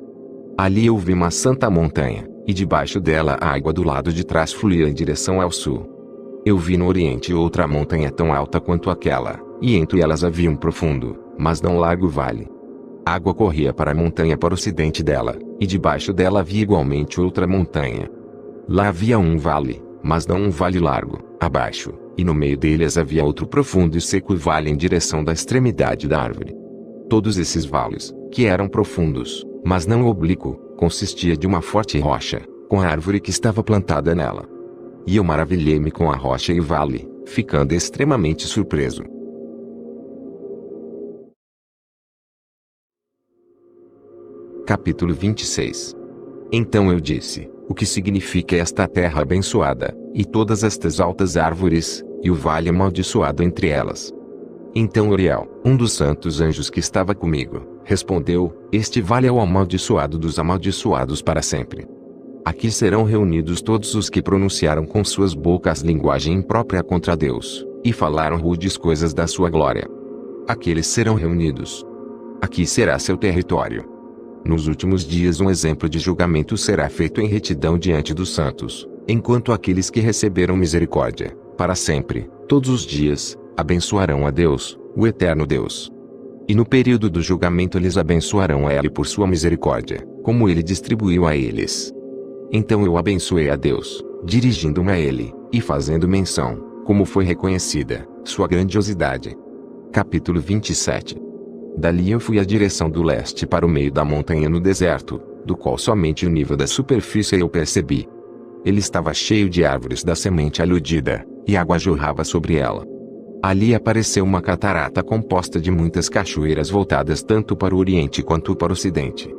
Ali eu vi uma santa montanha, e debaixo dela a água do lado de trás fluía em direção ao sul. Eu vi no oriente outra montanha tão alta quanto aquela, e entre elas havia um profundo, mas não largo vale. A água corria para a montanha para o ocidente dela, e debaixo dela havia igualmente outra montanha. Lá havia um vale, mas não um vale largo, abaixo, e no meio deles havia outro profundo e seco vale em direção da extremidade da árvore. Todos esses vales, que eram profundos, mas não oblíquo, consistia de uma forte rocha, com a árvore que estava plantada nela. E eu maravilhei-me com a rocha e o vale, ficando extremamente surpreso. Capítulo 26. Então eu disse, o que significa esta terra abençoada, e todas estas altas árvores, e o vale amaldiçoado entre elas? Então Uriel, um dos santos anjos que estava comigo, respondeu, este vale é o amaldiçoado dos amaldiçoados para sempre. Aqui serão reunidos todos os que pronunciaram com suas bocas linguagem imprópria contra Deus, e falaram rudes coisas da sua glória. Aqueles serão reunidos. Aqui será seu território. Nos últimos dias um exemplo de julgamento será feito em retidão diante dos santos, enquanto aqueles que receberam misericórdia, para sempre, todos os dias, abençoarão a Deus, o eterno Deus. E no período do julgamento eles abençoarão a Ele por sua misericórdia, como Ele distribuiu a eles. Então eu abençoei a Deus, dirigindo-me a Ele, e fazendo menção, como foi reconhecida, sua grandiosidade. Capítulo 27. Dali eu fui à direção do leste para o meio da montanha no deserto, do qual somente o nível da superfície eu percebi. Ele estava cheio de árvores da semente aludida, e água jorrava sobre ela. Ali apareceu uma catarata composta de muitas cachoeiras voltadas tanto para o oriente quanto para o ocidente.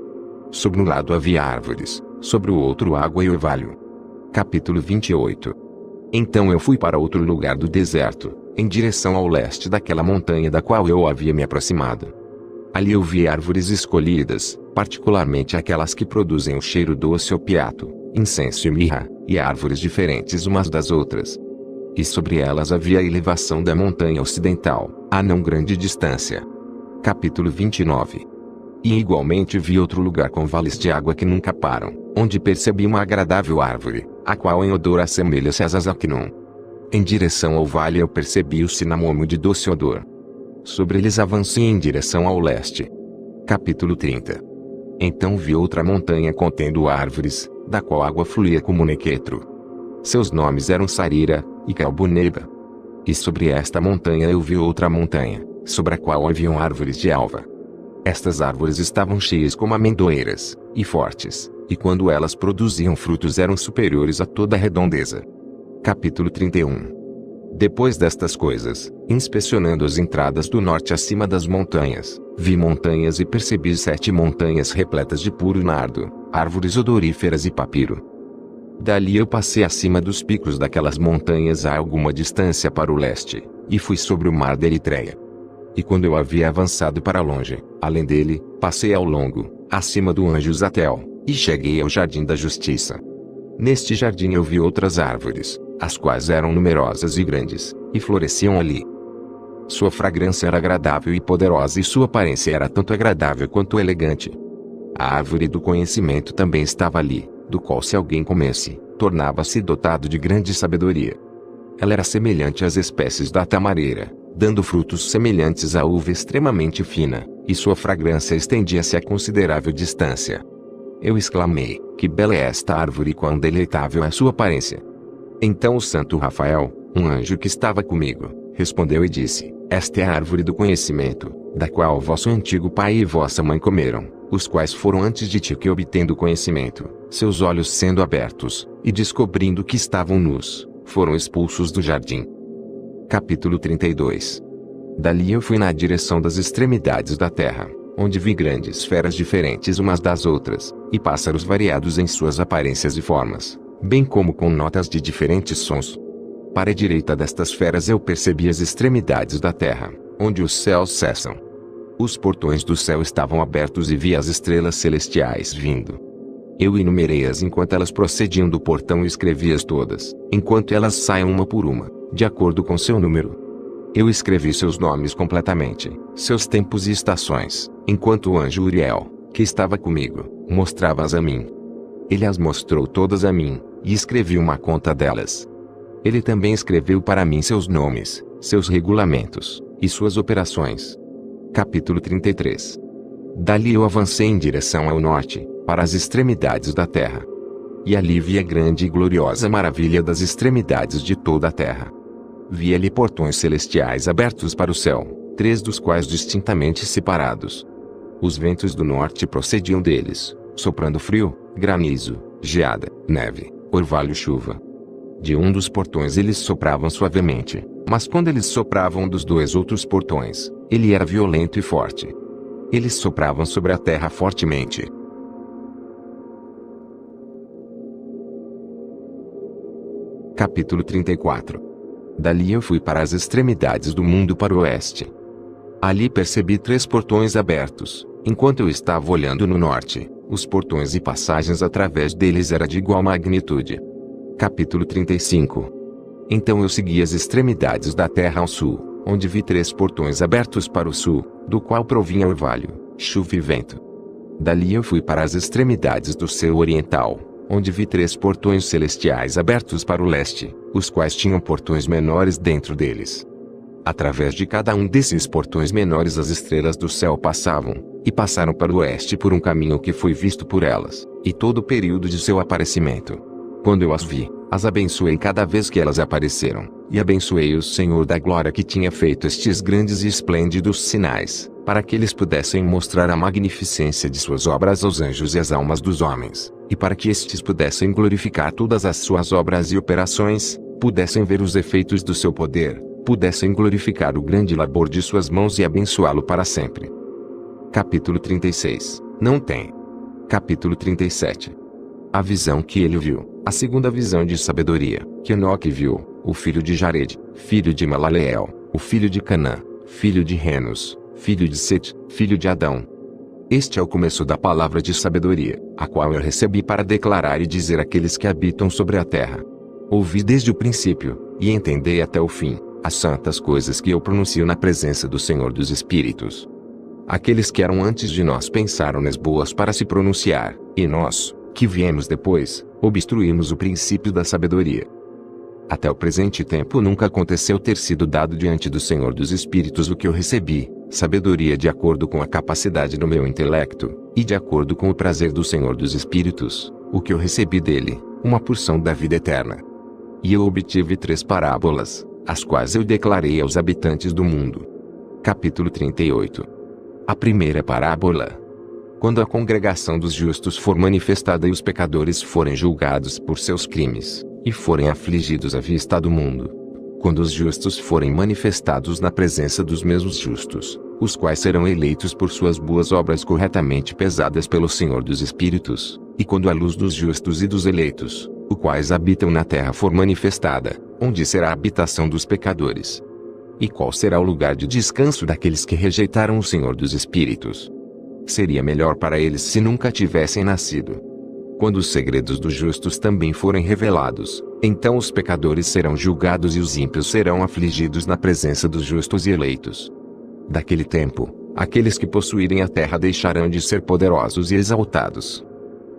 Sobre um lado havia árvores, sobre o outro água e orvalho. Capítulo 28. Então eu fui para outro lugar do deserto, em direção ao leste daquela montanha da qual eu havia me aproximado. Ali eu vi árvores escolhidas, particularmente aquelas que produzem o cheiro doce opiato, incenso e mirra, e árvores diferentes umas das outras. E sobre elas havia a elevação da montanha ocidental, a não grande distância. Capítulo 29. E igualmente vi outro lugar com vales de água que nunca param, onde percebi uma agradável árvore, a qual em odor assemelha-se às azacnum. Em direção ao vale eu percebi o cinamomo de doce odor. Sobre eles avancei em direção ao leste. Capítulo 30. Então vi outra montanha contendo árvores, da qual água fluía como nequetro. Seus nomes eram Sarira e Calbuneba. E sobre esta montanha eu vi outra montanha, sobre a qual haviam árvores de alva. Estas árvores estavam cheias como amendoeiras, e fortes, e quando elas produziam frutos eram superiores a toda a redondeza. Capítulo 31. Depois destas coisas, inspecionando as entradas do norte acima das montanhas, vi montanhas e percebi 7 montanhas repletas de puro nardo, árvores odoríferas e papiro. Dali eu passei acima dos picos daquelas montanhas a alguma distância para o leste, e fui sobre o mar da Eritreia. E quando eu havia avançado para longe, além dele, passei ao longo, acima do anjo Zatel, e cheguei ao jardim da justiça. Neste jardim eu vi outras árvores, as quais eram numerosas e grandes, e floresciam ali. Sua fragrância era agradável e poderosa, e sua aparência era tanto agradável quanto elegante. A árvore do conhecimento também estava ali, do qual se alguém comesse, tornava-se dotado de grande sabedoria. Ela era semelhante às espécies da tamareira, dando frutos semelhantes à uva extremamente fina, e sua fragrância estendia-se a considerável distância. Eu exclamei: que bela é esta árvore e quão deleitável é sua aparência! Então o santo Rafael, um anjo que estava comigo, respondeu e disse: esta é a árvore do conhecimento, da qual vosso antigo pai e vossa mãe comeram, os quais foram antes de ti que, obtendo conhecimento, seus olhos sendo abertos, e descobrindo que estavam nus, foram expulsos do jardim. Capítulo 32. Dali eu fui na direção das extremidades da terra, onde vi grandes feras diferentes umas das outras, e pássaros variados em suas aparências e formas, bem como com notas de diferentes sons. Para a direita destas feras eu percebi as extremidades da terra, onde os céus cessam. Os portões do céu estavam abertos e vi as estrelas celestiais vindo. Eu enumerei-as enquanto elas procediam do portão e escrevi-as todas, enquanto elas saiam uma por uma, de acordo com seu número. Eu escrevi seus nomes completamente, seus tempos e estações, enquanto o anjo Uriel, que estava comigo, mostrava-as a mim. Ele as mostrou todas a mim, e escrevi uma conta delas. Ele também escreveu para mim seus nomes, seus regulamentos, e suas operações. Capítulo 33. Dali eu avancei em direção ao norte, para as extremidades da terra. E ali vi a grande e gloriosa maravilha das extremidades de toda a terra. Vi ali portões celestiais abertos para o céu, 3 dos quais distintamente separados. Os ventos do norte procediam deles, soprando frio, granizo, geada, neve, orvalho, chuva. De um dos portões eles sopravam suavemente, mas quando eles sopravam dos 2 outros portões, ele era violento e forte. Eles sopravam sobre a terra fortemente. Capítulo 34. Dali eu fui para as extremidades do mundo para o oeste. Ali percebi 3 portões abertos, enquanto eu estava olhando no norte, os portões e passagens através deles era de igual magnitude. Capítulo 35. Então eu segui as extremidades da terra ao sul, onde vi 3 portões abertos para o sul, do qual provinha orvalho, chuva e vento. Dali eu fui para as extremidades do céu oriental, onde vi 3 portões celestiais abertos para o leste, os quais tinham portões menores dentro deles. Através de cada um desses portões menores as estrelas do céu passavam, e passaram para o oeste por um caminho que foi visto por elas, e todo o período de seu aparecimento. Quando eu as vi, as abençoei cada vez que elas apareceram, e abençoei o Senhor da glória que tinha feito estes grandes e esplêndidos sinais, para que eles pudessem mostrar a magnificência de suas obras aos anjos e às almas dos homens, e para que estes pudessem glorificar todas as suas obras e operações, pudessem ver os efeitos do seu poder, pudessem glorificar o grande labor de suas mãos e abençoá-lo para sempre. Capítulo 36. Não tem. Capítulo 37. A visão que ele viu, a segunda visão de sabedoria, que Enoque viu, o filho de Jared, filho de Malaleel, o filho de Canã, filho de Renos, filho de Set, filho de Adão. Este é o começo da palavra de sabedoria, a qual eu recebi para declarar e dizer àqueles que habitam sobre a terra. Ouvi desde o princípio, e entendei até o fim, as santas coisas que eu pronuncio na presença do Senhor dos Espíritos. Aqueles que eram antes de nós pensaram-nas boas para se pronunciar, e nós, que viemos depois, obstruímos o princípio da sabedoria. Até o presente tempo nunca aconteceu ter sido dado diante do Senhor dos Espíritos o que eu recebi, sabedoria de acordo com a capacidade do meu intelecto, e de acordo com o prazer do Senhor dos Espíritos, o que eu recebi dele, uma porção da vida eterna. E eu obtive 3 parábolas, as quais eu declarei aos habitantes do mundo. Capítulo 38. A primeira parábola. Quando a congregação dos justos for manifestada e os pecadores forem julgados por seus crimes, e forem afligidos à vista do mundo. Quando os justos forem manifestados na presença dos mesmos justos, os quais serão eleitos por suas boas obras corretamente pesadas pelo Senhor dos Espíritos, e quando a luz dos justos e dos eleitos, os quais habitam na terra for manifestada, onde será a habitação dos pecadores? E qual será o lugar de descanso daqueles que rejeitaram o Senhor dos Espíritos? Seria melhor para eles se nunca tivessem nascido. Quando os segredos dos justos também forem revelados, Então os pecadores serão julgados e os ímpios serão afligidos na presença dos justos e eleitos. Daquele tempo, aqueles que possuírem a terra deixarão de ser poderosos e exaltados.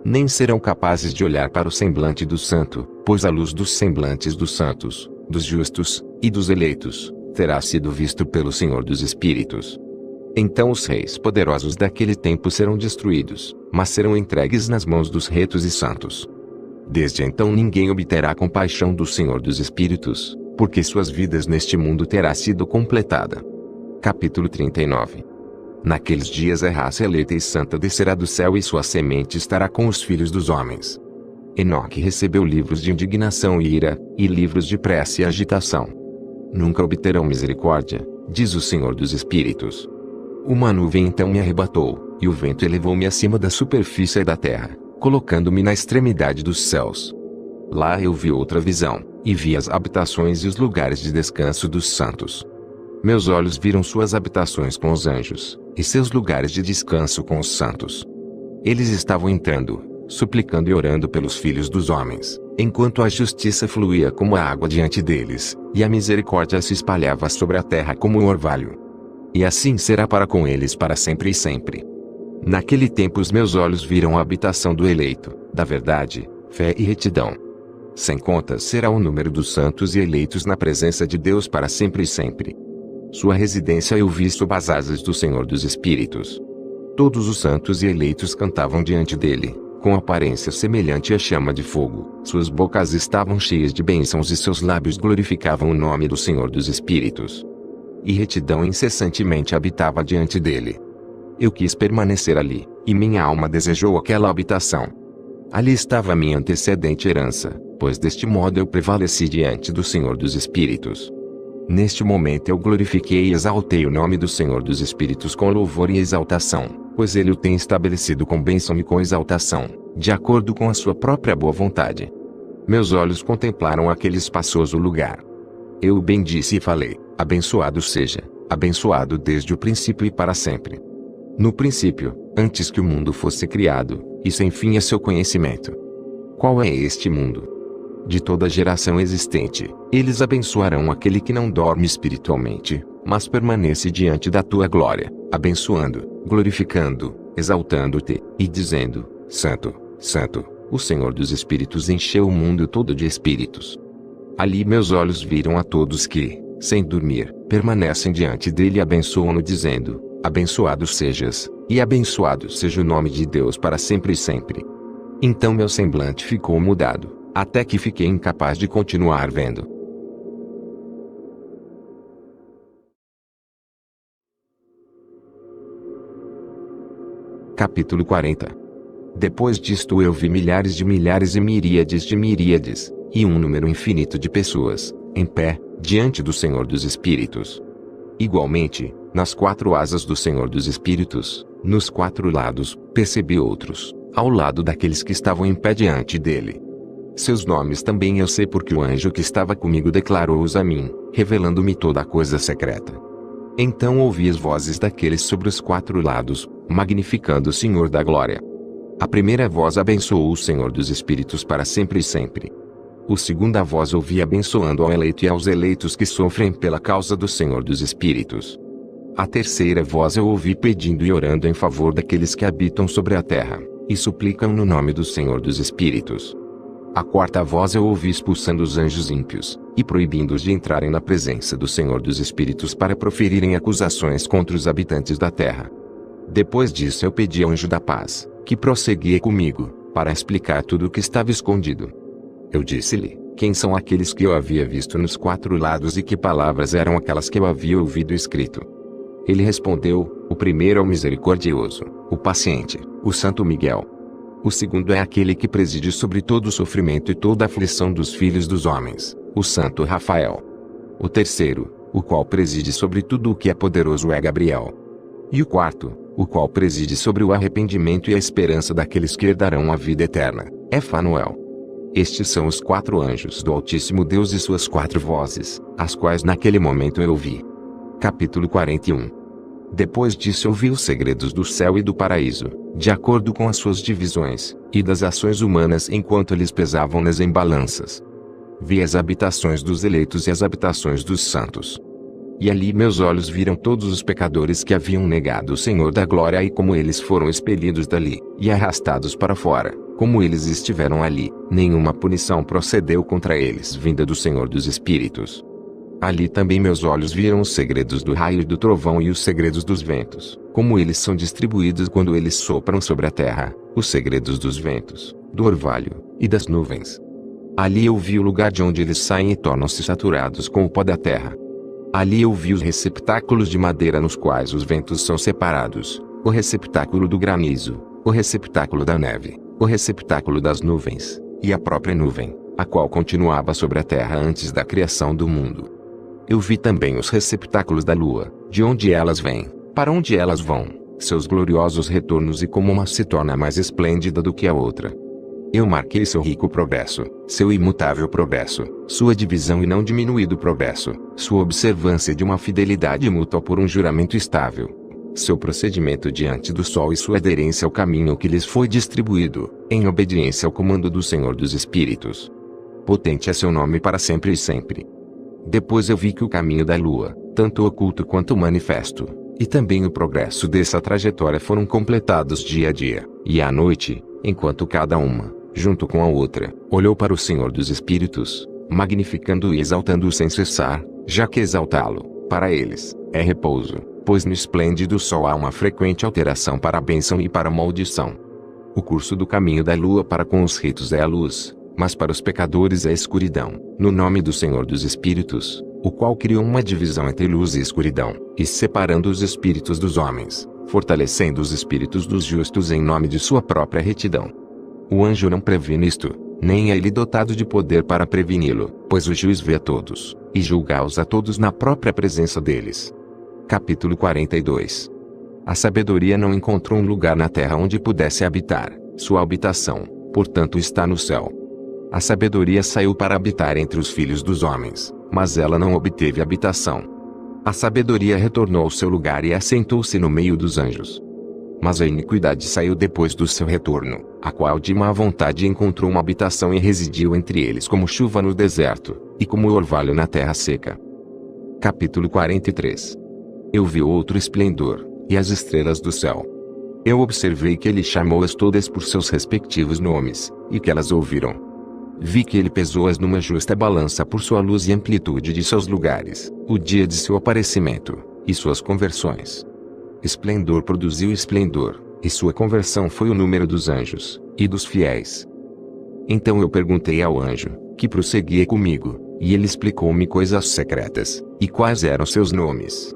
Nem serão capazes de olhar para o semblante do santo, pois a luz dos semblantes dos santos, dos justos, e dos eleitos, terá sido visto pelo Senhor dos Espíritos. Então os reis poderosos daquele tempo serão destruídos, mas serão entregues nas mãos dos retos e santos. Desde então ninguém obterá compaixão do Senhor dos Espíritos, porque suas vidas neste mundo terá sido completada. Capítulo 39. Naqueles dias a raça eleita e santa descerá do céu e sua semente estará com os filhos dos homens. Enoque recebeu livros de indignação e ira, e livros de prece e agitação. Nunca obterão misericórdia, diz o Senhor dos Espíritos. Uma nuvem então me arrebatou, e o vento elevou-me acima da superfície da terra, colocando-me na extremidade dos céus. Lá eu vi outra visão, e vi as habitações e os lugares de descanso dos santos. Meus olhos viram suas habitações com os anjos, e seus lugares de descanso com os santos. Eles estavam entrando, suplicando e orando pelos filhos dos homens, enquanto a justiça fluía como a água diante deles, e a misericórdia se espalhava sobre a terra como um orvalho. E assim será para com eles para sempre e sempre. Naquele tempo os meus olhos viram a habitação do eleito, da verdade, fé e retidão. Sem contas será o número dos santos e eleitos na presença de Deus para sempre e sempre. Sua residência eu vi sob as asas do Senhor dos Espíritos. Todos os santos e eleitos cantavam diante dele, com aparência semelhante à chama de fogo. Suas bocas estavam cheias de bênçãos e seus lábios glorificavam o nome do Senhor dos Espíritos. E retidão incessantemente habitava diante dele. Eu quis permanecer ali, e minha alma desejou aquela habitação. Ali estava minha antecedente herança, pois deste modo eu prevaleci diante do Senhor dos Espíritos. Neste momento eu glorifiquei e exaltei o nome do Senhor dos Espíritos com louvor e exaltação, pois ele o tem estabelecido com bênção e com exaltação, de acordo com a sua própria boa vontade. Meus olhos contemplaram aquele espaçoso lugar. Eu o bendisse e falei: abençoado seja, abençoado desde o princípio e para sempre. No princípio, antes que o mundo fosse criado, e sem fim é seu conhecimento. Qual é este mundo? De toda geração existente, eles abençoarão aquele que não dorme espiritualmente, mas permanece diante da tua glória, abençoando, glorificando, exaltando-te, e dizendo: Santo, Santo, o Senhor dos Espíritos encheu o mundo todo de espíritos. Ali meus olhos viram a todos que, sem dormir, permanecem diante dele e abençoam-no dizendo: abençoado sejas, e abençoado seja o nome de Deus para sempre e sempre. Então meu semblante ficou mudado, até que fiquei incapaz de continuar vendo. Capítulo 40. Depois disto eu vi milhares de milhares e miríades de miríades, e um número infinito de pessoas, em pé, diante do Senhor dos Espíritos. Igualmente, nas quatro asas do Senhor dos Espíritos, nos quatro lados, percebi outros, ao lado daqueles que estavam em pé diante dele. Seus nomes também eu sei porque o anjo que estava comigo declarou-os a mim, revelando-me toda a coisa secreta. Então ouvi as vozes daqueles sobre os quatro lados, magnificando o Senhor da Glória. A primeira voz abençoou o Senhor dos Espíritos para sempre e sempre. O segunda voz ouvi abençoando ao eleito e aos eleitos que sofrem pela causa do Senhor dos Espíritos. A terceira voz eu ouvi pedindo e orando em favor daqueles que habitam sobre a terra, e suplicam no nome do Senhor dos Espíritos. A quarta voz eu ouvi expulsando os anjos ímpios, e proibindo-os de entrarem na presença do Senhor dos Espíritos para proferirem acusações contra os habitantes da terra. Depois disso eu pedi ao anjo da paz, que prosseguia comigo, para explicar tudo o que estava escondido. Eu disse-lhe: quem são aqueles que eu havia visto nos quatro lados e que palavras eram aquelas que eu havia ouvido escrito? Ele respondeu: o primeiro é o misericordioso, o paciente, o Santo Miguel. O segundo é aquele que preside sobre todo o sofrimento e toda a aflição dos filhos dos homens, o Santo Rafael. O terceiro, o qual preside sobre tudo o que é poderoso, é Gabriel. E o quarto, o qual preside sobre o arrependimento e a esperança daqueles que herdarão a vida eterna, é Fanuel. Estes são os quatro anjos do Altíssimo Deus e suas quatro vozes, as quais naquele momento eu ouvi. Capítulo 41. Depois disso eu vi os segredos do céu e do paraíso, de acordo com as suas divisões, e das ações humanas enquanto eles pesavam-nas em balanças. vi as habitações dos eleitos e as habitações dos santos. E ali meus olhos viram todos os pecadores que haviam negado o Senhor da glória e como eles foram expelidos dali, e arrastados para fora, como eles estiveram ali, nenhuma punição procedeu contra eles vinda do Senhor dos Espíritos. Ali também meus olhos viram os segredos do raio e do trovão e os segredos dos ventos, como eles são distribuídos quando eles sopram sobre a terra, os segredos dos ventos, do orvalho, e das nuvens. Ali eu vi o lugar de onde eles saem e tornam-se saturados com o pó da terra. Ali eu vi os receptáculos de madeira nos quais os ventos são separados, o receptáculo do granizo, o receptáculo da neve, o receptáculo das nuvens, e a própria nuvem, a qual continuava sobre a terra antes da criação do mundo. Eu vi também os receptáculos da lua, de onde elas vêm, para onde elas vão, seus gloriosos retornos e como uma se torna mais esplêndida do que a outra. Eu marquei seu rico progresso, seu imutável progresso, sua divisão e não diminuído progresso, sua observância de uma fidelidade mútua por um juramento estável, seu procedimento diante do sol e sua aderência ao caminho que lhes foi distribuído, em obediência ao comando do Senhor dos Espíritos. Potente é seu nome para sempre e sempre. Depois eu vi que o caminho da lua, tanto oculto quanto manifesto, e também o progresso dessa trajetória foram completados dia a dia, e à noite, enquanto cada uma, junto com a outra, olhou para o Senhor dos Espíritos, magnificando e exaltando-o sem cessar, já que exaltá-lo, para eles, é repouso, pois no esplêndido sol há uma frequente alteração para a bênção e para a maldição. O curso do caminho da lua para com os ritos é a luz, mas para os pecadores é a escuridão, no nome do Senhor dos Espíritos, o qual criou uma divisão entre luz e escuridão, e separando os espíritos dos homens, fortalecendo os espíritos dos justos em nome de sua própria retidão. O anjo não previne isto, nem é ele dotado de poder para preveni-lo, pois o juiz vê a todos, e julga-os a todos na própria presença deles. Capítulo 42. A sabedoria não encontrou um lugar na terra onde pudesse habitar, sua habitação, portanto está no céu. A sabedoria saiu para habitar entre os filhos dos homens, mas ela não obteve habitação. A sabedoria retornou ao seu lugar e assentou-se no meio dos anjos. Mas a iniquidade saiu depois do seu retorno, a qual de má vontade encontrou uma habitação e residiu entre eles como chuva no deserto, e como orvalho na terra seca. Capítulo 43. Eu vi outro esplendor, e as estrelas do céu. Eu observei que ele chamou-as todas por seus respectivos nomes, e que elas ouviram. Vi que ele pesou-as numa justa balança por sua luz e amplitude de seus lugares, o dia de seu aparecimento, e suas conversões. Esplendor produziu esplendor, e sua conversão foi o número dos anjos, e dos fiéis. Então eu perguntei ao anjo, que prosseguia comigo, e ele explicou-me coisas secretas, e quais eram seus nomes.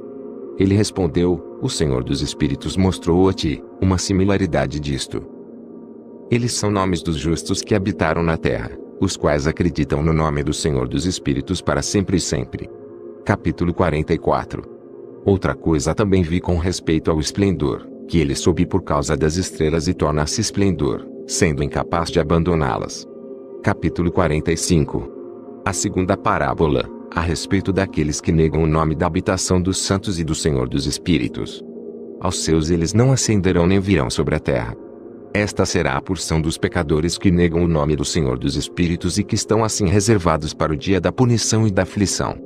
Ele respondeu, o Senhor dos Espíritos mostrou a ti, uma similaridade disto. Eles são nomes dos justos que habitaram na terra, os quais acreditam no nome do Senhor dos Espíritos para sempre e sempre. Capítulo 44. Outra coisa também vi com respeito ao esplendor, que ele sobe por causa das estrelas e torna-se esplendor, sendo incapaz de abandoná-las. Capítulo 45. A segunda parábola, a respeito daqueles que negam o nome da habitação dos santos e do Senhor dos Espíritos. Aos seus eles não ascenderão nem virão sobre a terra. Esta será a porção dos pecadores que negam o nome do Senhor dos Espíritos e que estão assim reservados para o dia da punição e da aflição.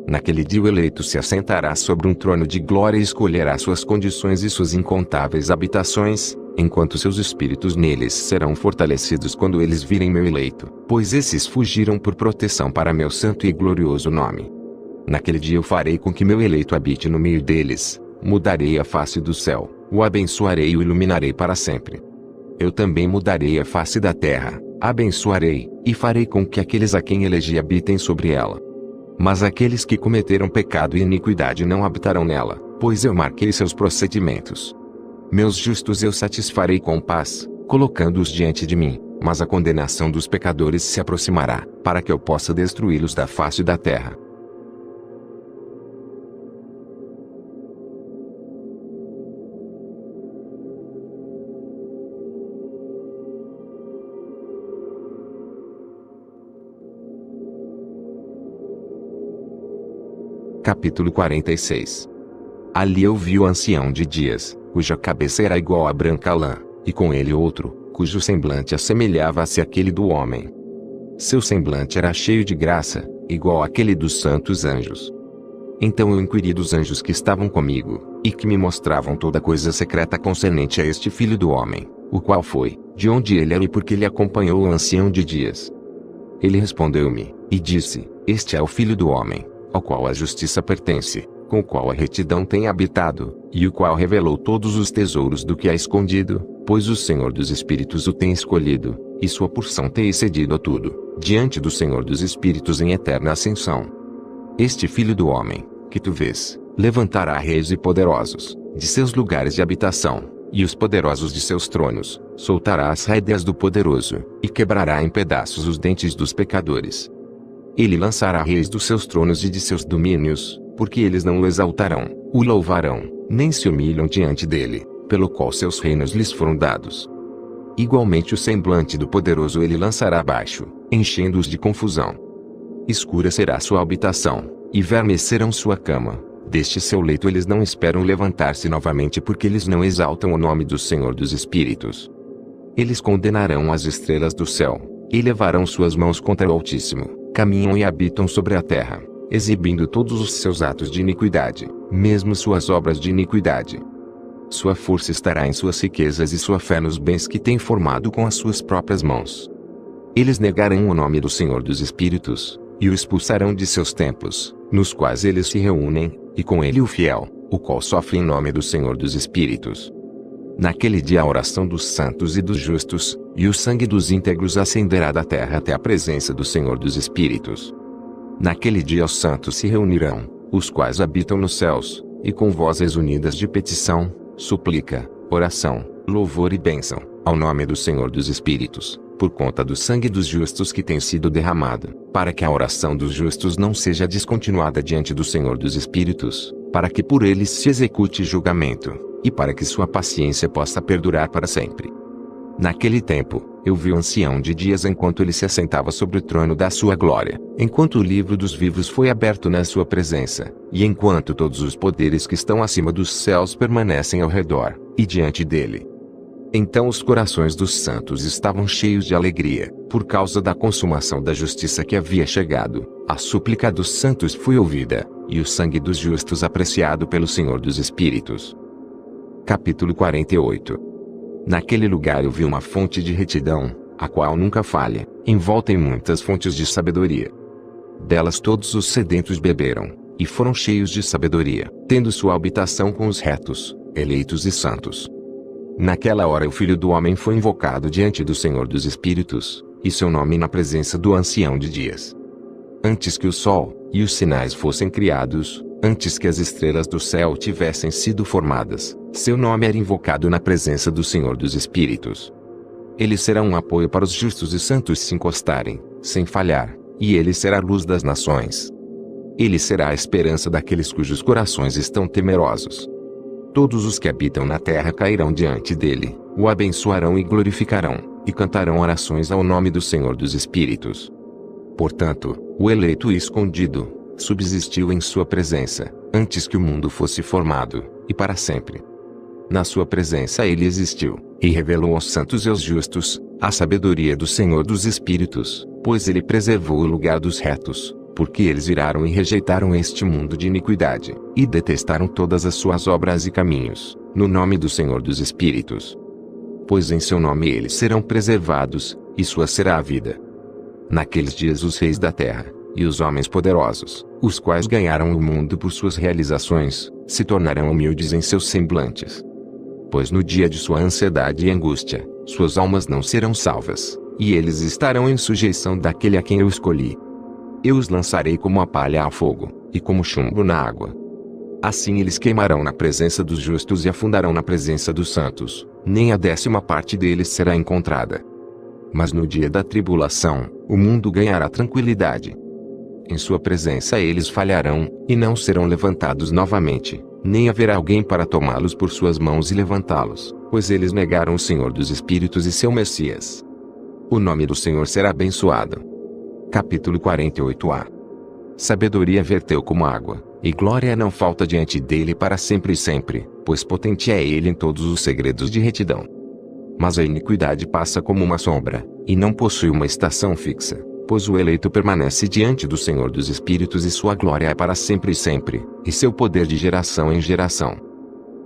Naquele dia o eleito se assentará sobre um trono de glória e escolherá suas condições e suas incontáveis habitações, enquanto seus espíritos neles serão fortalecidos quando eles virem meu eleito, pois esses fugiram por proteção para meu santo e glorioso nome. Naquele dia eu farei com que meu eleito habite no meio deles, mudarei a face do céu, o abençoarei e o iluminarei para sempre. Eu também mudarei a face da terra, abençoarei, e farei com que aqueles a quem elegi habitem sobre ela. Mas aqueles que cometeram pecado e iniquidade não habitarão nela, pois eu marquei seus procedimentos. Meus justos eu satisfarei com paz, colocando-os diante de mim, mas a condenação dos pecadores se aproximará, para que eu possa destruí-los da face da terra. Capítulo 46. Ali eu vi o ancião de dias, cuja cabeça era igual a branca lã, e com ele outro, cujo semblante assemelhava-se àquele do homem. Seu semblante era cheio de graça, igual àquele dos santos anjos. Então eu inquiri dos anjos que estavam comigo, e que me mostravam toda coisa secreta concernente a este filho do homem, o qual foi, de onde ele era e por que ele acompanhou o ancião de dias. Ele respondeu-me, e disse, este é o filho do homem, ao qual a justiça pertence, com o qual a retidão tem habitado, e o qual revelou todos os tesouros do que há escondido, pois o Senhor dos Espíritos o tem escolhido, e sua porção tem excedido a tudo, diante do Senhor dos Espíritos em eterna ascensão. Este filho do homem, que tu vês, levantará reis e poderosos, de seus lugares de habitação, e os poderosos de seus tronos, soltará as rédeas do poderoso, e quebrará em pedaços os dentes dos pecadores. Ele lançará reis dos seus tronos e de seus domínios, porque eles não o exaltarão, o louvarão, nem se humilham diante dele, pelo qual seus reinos lhes foram dados. Igualmente o semblante do poderoso ele lançará abaixo, enchendo-os de confusão. Escura será sua habitação, e vermes serão sua cama. Deste seu leito eles não esperam levantar-se novamente porque eles não exaltam o nome do Senhor dos Espíritos. Eles condenarão as estrelas do céu, e levarão suas mãos contra o Altíssimo, caminham e habitam sobre a terra, exibindo todos os seus atos de iniquidade, mesmo suas obras de iniquidade. Sua força estará em suas riquezas e sua fé nos bens que tem formado com as suas próprias mãos. Eles negarão o nome do Senhor dos Espíritos, e o expulsarão de seus templos, nos quais eles se reúnem, e com ele o fiel, o qual sofre em nome do Senhor dos Espíritos. Naquele dia a oração dos santos e dos justos, e o sangue dos íntegros ascenderá da terra até a presença do Senhor dos Espíritos. Naquele dia os santos se reunirão, os quais habitam nos céus, e com vozes unidas de petição, súplica, oração, louvor e bênção, ao nome do Senhor dos Espíritos, por conta do sangue dos justos que tem sido derramado, para que a oração dos justos não seja descontinuada diante do Senhor dos Espíritos, para que por eles se execute julgamento, e para que sua paciência possa perdurar para sempre. Naquele tempo, eu vi o ancião de dias enquanto ele se assentava sobre o trono da sua glória, enquanto o livro dos vivos foi aberto na sua presença, e enquanto todos os poderes que estão acima dos céus permanecem ao redor, e diante dele. Então os corações dos santos estavam cheios de alegria, por causa da consumação da justiça que havia chegado, a súplica dos santos foi ouvida, e o sangue dos justos apreciado pelo Senhor dos Espíritos. Capítulo 48. Naquele lugar eu vi uma fonte de retidão, a qual nunca falha, envolta em muitas fontes de sabedoria. Delas todos os sedentos beberam, e foram cheios de sabedoria, tendo sua habitação com os retos, eleitos e santos. Naquela hora o Filho do Homem foi invocado diante do Senhor dos Espíritos, e seu nome na presença do Ancião de Dias. Antes que o sol, e os sinais fossem criados, antes que as estrelas do céu tivessem sido formadas, seu nome era invocado na presença do Senhor dos Espíritos. Ele será um apoio para os justos e santos se encostarem, sem falhar, e ele será a luz das nações. Ele será a esperança daqueles cujos corações estão temerosos. Todos os que habitam na terra cairão diante dele, o abençoarão e glorificarão, e cantarão orações ao nome do Senhor dos Espíritos. Portanto, o eleito e escondido, subsistiu em sua presença, antes que o mundo fosse formado, e para sempre. Na sua presença ele existiu, e revelou aos santos e aos justos, a sabedoria do Senhor dos Espíritos, pois ele preservou o lugar dos retos, porque eles viraram e rejeitaram este mundo de iniquidade, e detestaram todas as suas obras e caminhos, no nome do Senhor dos Espíritos. Pois em seu nome eles serão preservados, e sua será a vida. Naqueles dias os reis da terra, e os homens poderosos, os quais ganharam o mundo por suas realizações, se tornarão humildes em seus semblantes. Pois no dia de sua ansiedade e angústia, suas almas não serão salvas, e eles estarão em sujeição daquele a quem eu escolhi. Eu os lançarei como a palha ao fogo, e como chumbo na água. Assim eles queimarão na presença dos justos e afundarão na presença dos santos, nem a 10ª parte deles será encontrada. Mas no dia da tribulação, o mundo ganhará tranquilidade. Em sua presença eles falharão, e não serão levantados novamente, nem haverá alguém para tomá-los por suas mãos e levantá-los, pois eles negaram o Senhor dos Espíritos e seu Messias. O nome do Senhor será abençoado. Capítulo 48a. Sabedoria verteu como água, e glória não falta diante dele para sempre e sempre, pois potente é ele em todos os segredos de retidão. Mas a iniquidade passa como uma sombra, e não possui uma estação fixa, pois o eleito permanece diante do Senhor dos Espíritos e sua glória é para sempre e sempre, e seu poder de geração em geração.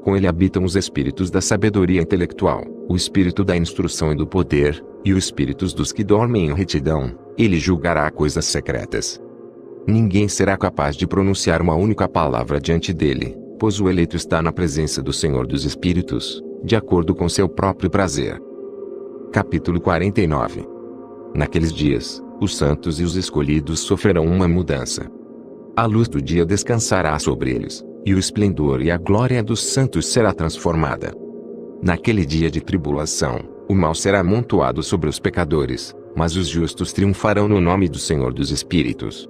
Com ele habitam os espíritos da sabedoria intelectual, o espírito da instrução e do poder, e os espíritos dos que dormem em retidão. Ele julgará coisas secretas. Ninguém será capaz de pronunciar uma única palavra diante dele, pois o eleito está na presença do Senhor dos Espíritos, de acordo com seu próprio prazer. Capítulo 49. Naqueles dias, os santos e os escolhidos sofrerão uma mudança. A luz do dia descansará sobre eles, e o esplendor e a glória dos santos será transformada. Naquele dia de tribulação, o mal será amontoado sobre os pecadores, mas os justos triunfarão no nome do Senhor dos Espíritos.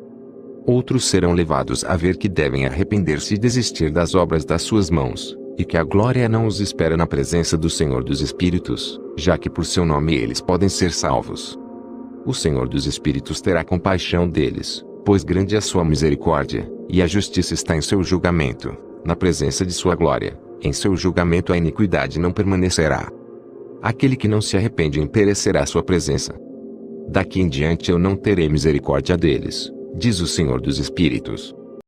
Outros serão levados a ver que devem arrepender-se e desistir das obras das suas mãos, e que a glória não os espera na presença do Senhor dos Espíritos, já que por seu nome eles podem ser salvos. O Senhor dos Espíritos terá compaixão deles, pois grande é a sua misericórdia, e a justiça está em seu julgamento, na presença de sua glória. Em seu julgamento a iniquidade não permanecerá. Aquele que não se arrepende perecerá à sua presença. Daqui em diante eu não terei misericórdia deles, diz o Senhor dos Espíritos.